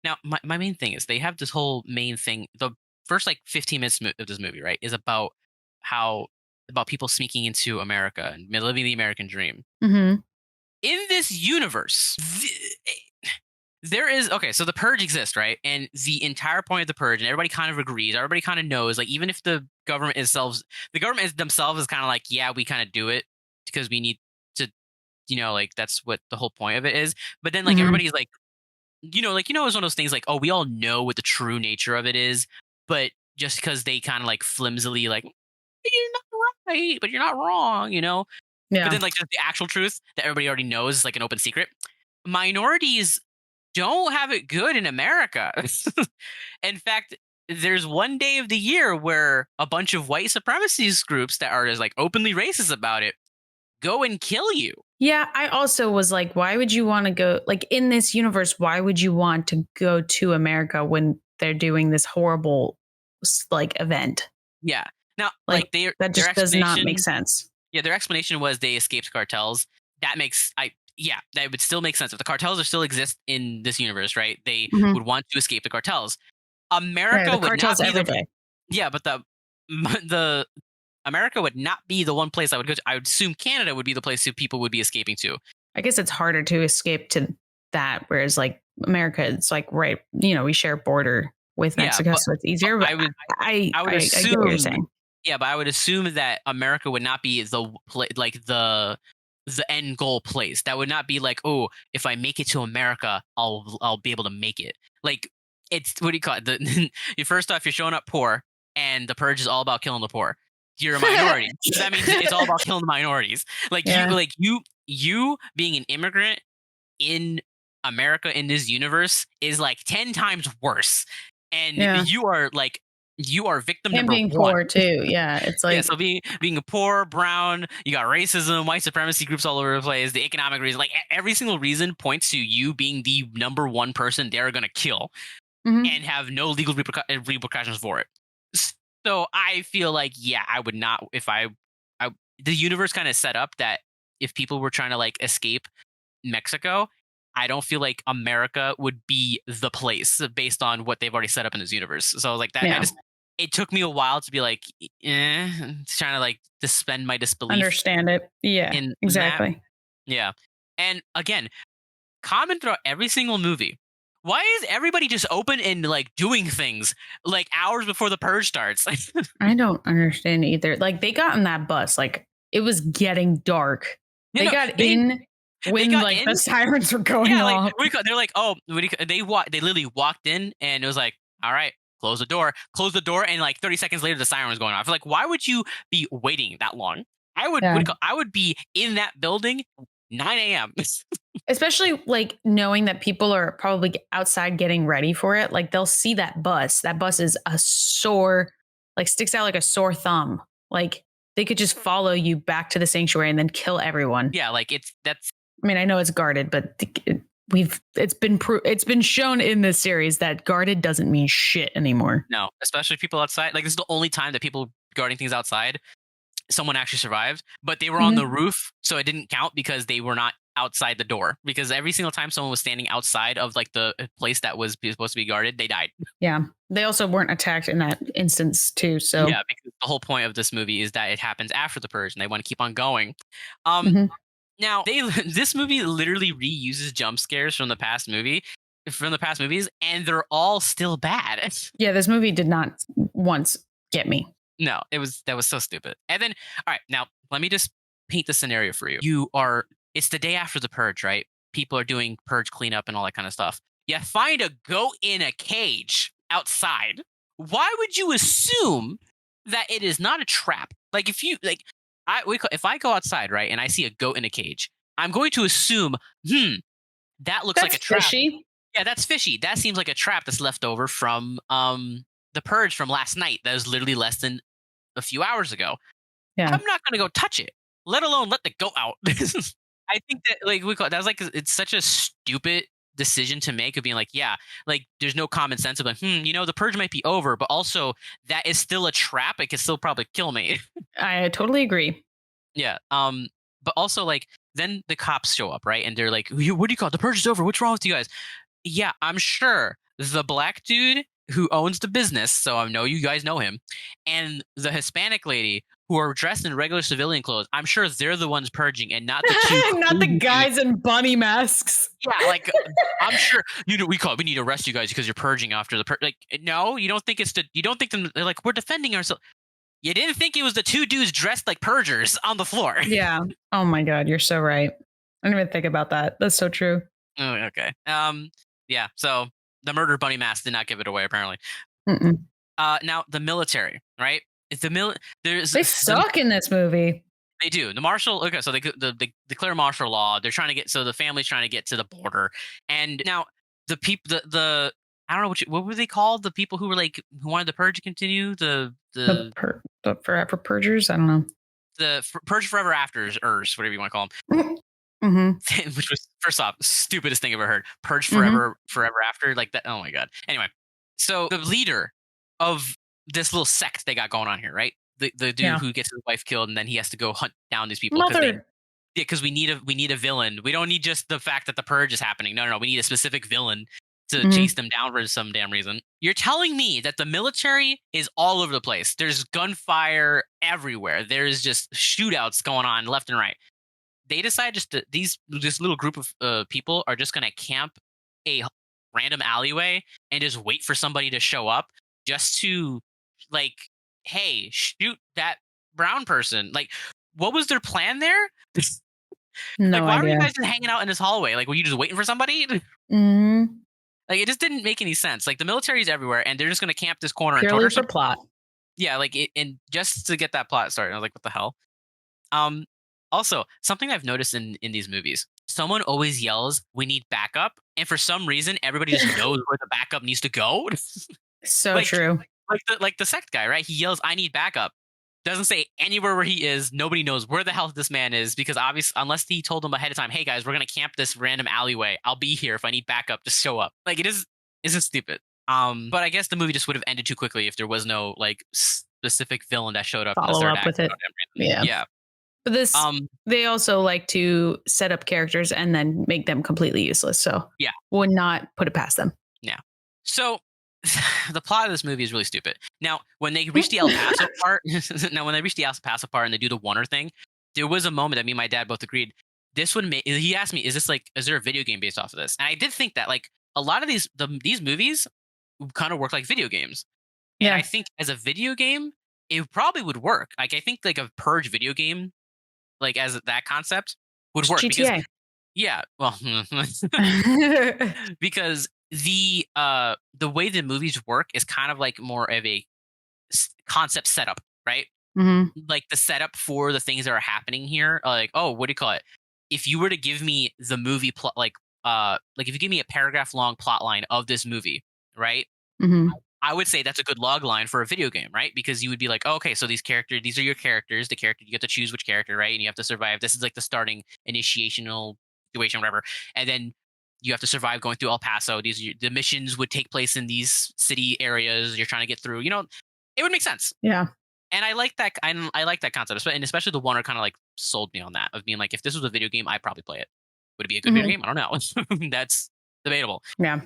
now my main thing is they have this whole main thing. The first like 15 minutes of this movie, right, is about how about people sneaking into America and living the American dream. Mm-hmm. In this universe, there is okay, so the purge exists, right? And the entire point of the purge, and everybody kind of agrees, everybody kind of knows, like even if the government themselves is kind of like, yeah, we kind of do it because we need to, like that's what the whole point of it is. But then like Mhm. everybody's like, it's one of those things like, oh, we all know what the true nature of it is, but just because they kind of like flimsily like, you're not right, but you're not wrong, Yeah. But then like just the actual truth that everybody already knows is like an open secret. Minorities don't have it good in America. In fact, there's one day of the year where a bunch of white supremacist groups that are just like openly racist about it go and kill you. Yeah, I also was like, why would you want to go like in this universe, why would you want to go to America when they're doing this horrible like event? Yeah. Now, Like like their that their just does not make explanation, sense. yeah, their explanation was they escaped cartels. That makes that would still make sense if the cartels are still exist in this universe, right? They Mhm. would want to escape the cartels. Yeah, America the would not cartels be every the day. yeah, but the America would not be the one place I would go to. I would assume Canada would be the place that people would be escaping to. I guess it's harder to escape to that, whereas like America, it's like right, we share a border with Yeah, Mexico, but so it's easier. But I would I get what you're assume saying. yeah, but I would assume that America would not be the end goal place. That would not be like, oh, if I make it to America, I'll be able to make it. Like it's what do you call it? You first off, you're showing up poor, and the purge is all about killing the poor. You're a minority, so that means it's all about killing the minorities. Like Yeah. you being an immigrant in America in this universe is like 10 times worse. And Yeah. you are victim And number being one. poor too. Yeah. It's Yeah, like, so being a poor, brown, you got racism, white supremacy groups all over the place, the economic reason, like every single reason points to you being the number one person they're gonna kill mhm. and have no legal repercussions for it. So I feel like, yeah, I would not if I the universe kind of set up that if people were trying to like escape Mexico, I don't feel like America would be the place based on what they've already set up in this universe. So I was like that. Yeah. It took me a while to be like, trying to like suspend my disbelief Understand it. Yeah. in that. Exactly. Yeah. And again, common throughout every single movie. Why is everybody just open and like doing things like hours before the purge starts? I don't understand either. Like they got in that bus, like it was getting dark. You They know, got in when got like in. the sirens were going Yeah, like off. they're like, oh, they literally walked in and it was like, all right, close the door, and like 30 seconds later the siren was going off. Like, why would you be waiting that long? Yeah. I would be in that building 9 a.m. Especially like knowing that people are probably outside getting ready for it. Like they'll see that bus. That bus is a sore, like sticks out like a sore thumb. Like they could just follow you back to the sanctuary and then kill everyone. Yeah, like I mean, I know it's guarded, but it's been shown in this series that guarded doesn't mean shit anymore. no, especially people outside. Like this is the only time that people guarding things outside, someone actually survived, but they were on the roof, so it didn't count because they were not outside the door. Because every single time someone was standing outside of like the place that was supposed to be guarded, they died. Yeah, they also weren't attacked in that instance too. So yeah, because the whole point of this movie is that it happens after the purge, and they want to keep on going. Mhm. Now this movie literally reuses jump scares from the past movie. from the past movies, and they're all still bad. Yeah, this movie did not once get me. No, that was so stupid. And then, all right, now let me just paint the scenario for you. It's the day after the purge, right? People are doing purge cleanup and all that kind of stuff. You find a goat in a cage outside. Why would you assume that it is not a trap? Like if I go outside, right, and I see a goat in a cage, I'm going to assume, that looks like a trap. Fishy. Yeah, that's fishy. That seems like a trap that's left over from the purge from last night. That was literally less than a few hours ago. Yeah. I'm not gonna go touch it, let alone let the goat out. I think that that was like it's such a stupid decision to make of being like, yeah, like there's no common sense of like, the purge might be over, but also that is still a trap. It could still probably kill me. I totally agree. Yeah. But also like then the cops show up, right? And they're like, what do you call it? The purge is over. What's wrong with you guys? Yeah, I'm sure the black dude who owns the business, so I know you guys know him, and the Hispanic lady who are dressed in regular civilian clothes, I'm sure they're the ones purging and not the two not the guys in bunny masks. Yeah, like I'm sure we need to arrest you guys because you're purging after the purge. Like, no, you don't think they're like, we're defending ourselves. You didn't think it was the two dudes dressed like purgers on the floor. Yeah. Oh my God, you're so right. I didn't even think about that. That's so true. Oh, okay. Yeah, so the murder bunny mask did not give it away, apparently. Now the military, right? They suck in this movie. They do. The martial. Okay, so they declare martial law. They're trying to get. So the family's trying to get to the border, and now the people. The I don't know what were they called? The people who were like who wanted the purge to continue. The Forever Purgers. I don't know. The Purge Forever Afters, whatever you want to call them. Which was first off stupidest thing I've ever heard. Purge Forever After, like that. Oh my God. Anyway, so the leader of this little sect they got going on here, right? The dude who gets his wife killed and then he has to go hunt down these people because we need a villain. We don't need just the fact that the purge is happening. No, we need a specific villain to chase them down for some damn reason. You're telling me that the military is all over the place. There's gunfire everywhere. There's just shootouts going on left and right. They decide this little group of people are just going to camp a random alleyway and just wait for somebody to show up just to like, hey, shoot that brown person. Like, what was their plan there? No like, why idea. were you guys just hanging out in this hallway? Like, were you just waiting for somebody? Like, it just didn't make any sense. Like, the military's everywhere, and they're just going to camp this corner purely and for plot. Yeah, like, and just to get that plot started. I was like, what the hell? Also, something I've noticed in these movies, someone always yells, "We need backup," and for some reason, everybody just knows where the backup needs to go. So true. Like the sect guy, right? He yells, "I need backup." Doesn't say anywhere where he is. Nobody knows where the hell this man is because obviously, unless he told them ahead of time, "Hey guys, we're gonna camp this random alleyway. I'll be here if I need backup. Just show up." Like isn't stupid. But I guess the movie just would have ended too quickly if there was no like specific villain that showed up. Follow up with it. Yeah. But this, they also like to set up characters and then make them completely useless. So yeah, would not put it past them. Yeah. So the plot of this movie is really stupid. Now, when they reach the El Paso part, and they do the Wonder thing, there was a moment that me and my dad both agreed this would make. He asked me, "Is there a video game based off of this?" And I did think that like a lot of these movies kind of work like video games. Yeah. And I think as a video game, it probably would work. Like I think like a Purge video game, like as that concept would work. GTA. Because, yeah, well, because the way the movies work is kind of like more of a concept setup, right? Like the setup for the things that are happening here. Like, oh, what do you call it? If you were to give me the movie plot, like if you give me a paragraph long plot line of this movie, right? I would say that's a good log line for a video game, right? Because you would be like, oh, okay, so these are your characters. The character, you have to choose which character, right? And you have to survive. This is like the starting initiational situation, whatever. And then you have to survive going through El Paso. The missions would take place in these city areas you're trying to get through. You know, it would make sense. Yeah. And I like that. I like that concept, and especially the Wonder kind of like sold me on that of being like, if this was a video game, I'd probably play it. Would it be a good video game? I don't know. That's debatable. Yeah.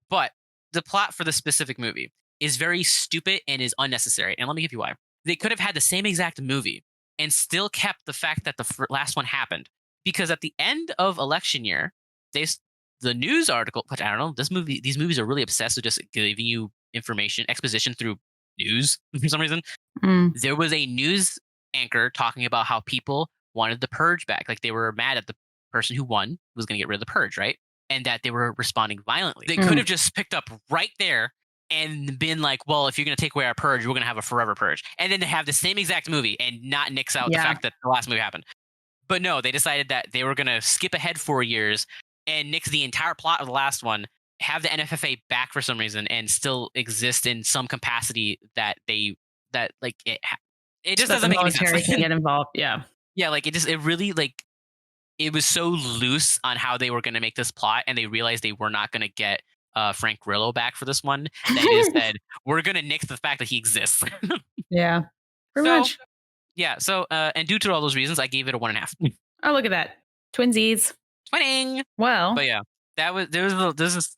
But the plot for the specific movie is very stupid and is unnecessary. And let me give you why. They could have had the same exact movie and still kept the fact that the last one happened. Because at the end of election year, the the news article, but I don't know, these movies are really obsessed with just giving you information, exposition through news for some reason. There was a news anchor talking about how people wanted the purge back. Like they were mad at the person who won was going to get rid of the purge, right? And that they were responding violently. They could have just picked up right there and been like, well, if you're going to take away our purge, we're going to have a forever purge. And then they have the same exact movie and not nix out the fact that the last movie happened. But no, they decided that they were going to skip ahead 4 years and nix the entire plot of the last one, have the NFFA back for some reason, and still exist in some capacity that it just doesn't make any sense. Can get involved. Yeah. Yeah, like it really like it was so loose on how they were going to make this plot, and they realized they were not going to get Frank Grillo back for this one. That is said, we're going to nix the fact that he exists. Yeah, pretty much. Yeah. So, and due to all those reasons, I gave it a 1.5. Oh, look at that, twinsies. Twinning. Well, but yeah, this is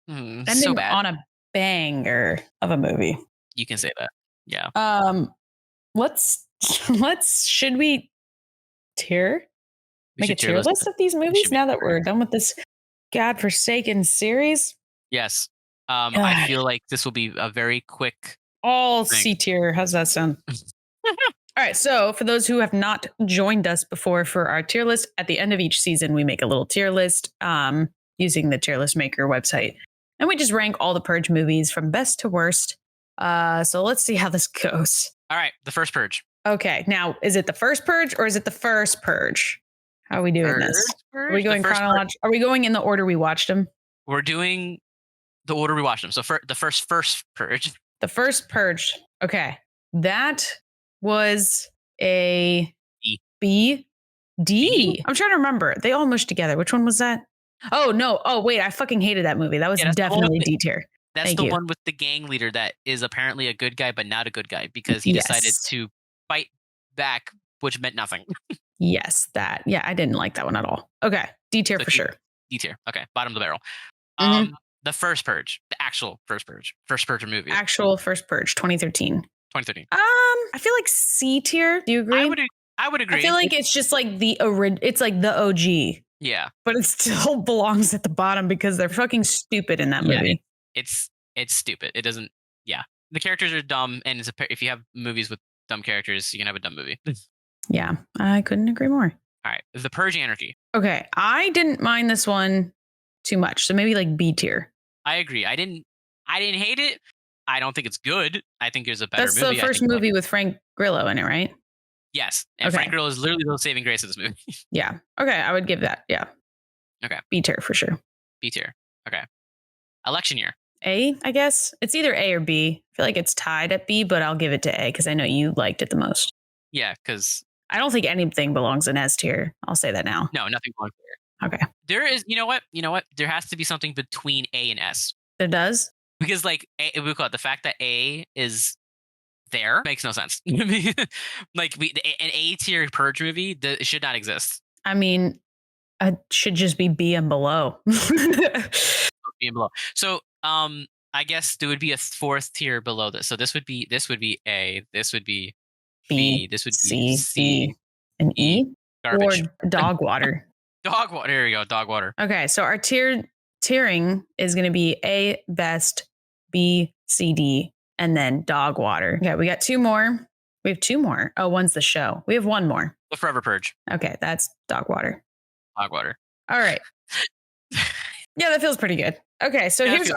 ending so bad on a banger of a movie. You can say that. Yeah. Should we make a tier list of these movies now that we're done with this godforsaken series? Yes. I feel like this will be a very quick all C tier. How's that sound? All right. So for those who have not joined us before for our tier list, at the end of each season, we make a little tier list using the tier list maker website. And we just rank all the Purge movies from best to worst. So let's see how this goes. All right. The first Purge. Okay. Now, is it the first Purge or is it the first Purge? How are we doing this? Are we going chronological? Are we going in the order we watched them? We're doing the order we watched them. So for the first Purge. The first Purge. Okay. That was a B. D. I'm trying to remember. They all mushed together. Which one was that? Oh, no. Oh, wait. I fucking hated that movie. That was definitely D tier. That's the one with the gang leader that is apparently a good guy, but not a good guy because he decided to fight back, which meant nothing. Yes, that. Yeah, I didn't like that one at all. Okay. D tier for sure. D tier. Okay. Bottom of the barrel. The first Purge. The actual first Purge. First Purge movie. Actual first Purge, 2013. 2013. I feel like C tier. Do you agree? I would agree. I feel like it's just like it's like the OG. Yeah. But it still belongs at the bottom because they're fucking stupid in that movie. It's stupid. It doesn't. Yeah. The characters are dumb, and if you have movies with dumb characters, you can have a dumb movie. Yeah, I couldn't agree more. All right. The Purge Anarchy. Okay. I didn't mind this one too much. So maybe like B tier. I agree. I didn't hate it. I don't think it's good. I think there's a better movie. That's the first movie with Frank Grillo in it, right? Yes. And Frank Grillo is literally the saving grace of this movie. Yeah. Okay. I would give that. Yeah. Okay. B tier for sure. B tier. Okay. Election year. A, I guess. It's either A or B. I feel like it's tied at B, but I'll give it to A because I know you liked it the most. Yeah, because I don't think anything belongs in S tier. I'll say that now. No, nothing belongs here. Okay. There is, you know what? There has to be something between A and S. There does? Because like we call it the fact that A is there makes no sense. Like an A tier Purge movie should not exist. I mean, it should just be B and below. B and below. So I guess there would be a fourth tier below this. So this would be A. This would be B. This would be C. And E. Garbage. Or dog water. Dog water. There you go. Dog water. Okay, so our tiering is going to be A, best, B, C, D, and then dog water. Okay, we got two more. We have two more. Oh, one's the show. We have one more. The Forever Purge. Okay, that's dog water. Dog water. All right. Yeah, that feels pretty good. Okay, so here's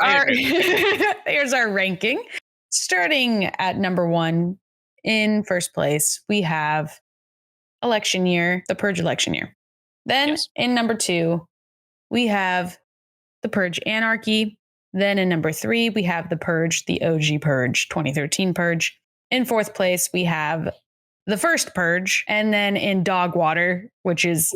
our ranking. Starting at number 1 in first place, we have election year, the Purge election year. Then in number 2, we have the Purge Anarchy. Then in number 3, we have the Purge, the OG Purge, 2013 Purge. In fourth place, we have the first Purge. And then in dog water, which is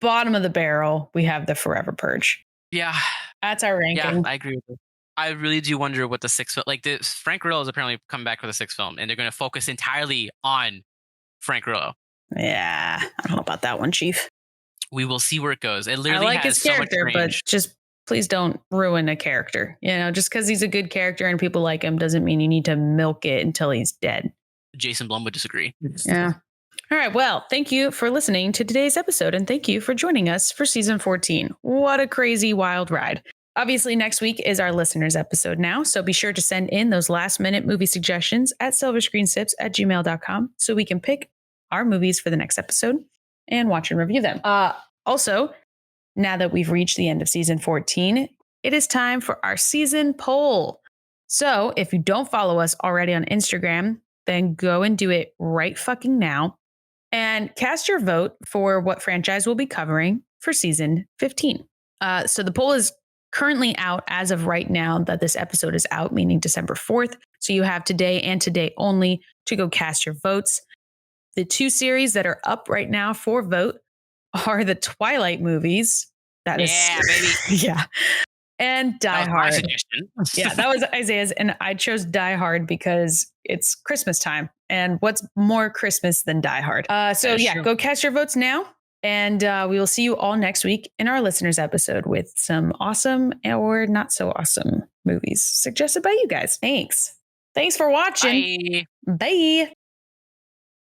bottom of the barrel, we have the Forever Purge. Yeah. That's our ranking. Yeah, I agree with you. I really do wonder what the sixth film, like Frank Grillo is apparently coming back with a sixth film, and they're going to focus entirely on Frank Grillo. Yeah, I don't know about that one, Chief. We will see where it goes. It literally I like his character, but just please don't ruin a character. You know, just because he's a good character and people like him doesn't mean you need to milk it until he's dead. Jason Blum would disagree. Yeah. All right. Well, thank you for listening to today's episode, and thank you for joining us for season 14. What a crazy, wild ride. Obviously, next week is our listeners episode now, so be sure to send in those last-minute movie suggestions at silverscreensips@gmail.com so we can pick our movies for the next episode and watch and review them. Also, now that we've reached the end of season 14, it is time for our season poll. So if you don't follow us already on Instagram, then go and do it right fucking now and cast your vote for what franchise we'll be covering for season 15. So the poll is currently out as of right now that this episode is out, meaning December 4th. So you have today and today only to go cast your votes. The two series that are up right now for vote are the Twilight movies. Baby. Yeah. And Die Hard. Yeah, that was Isaiah's. And I chose Die Hard because it's Christmas time. And what's more Christmas than Die Hard? Go cast your votes now. And we will see you all next week in our listeners episode with some awesome or not so awesome movies suggested by you guys. Thanks for watching. Bye. Bye.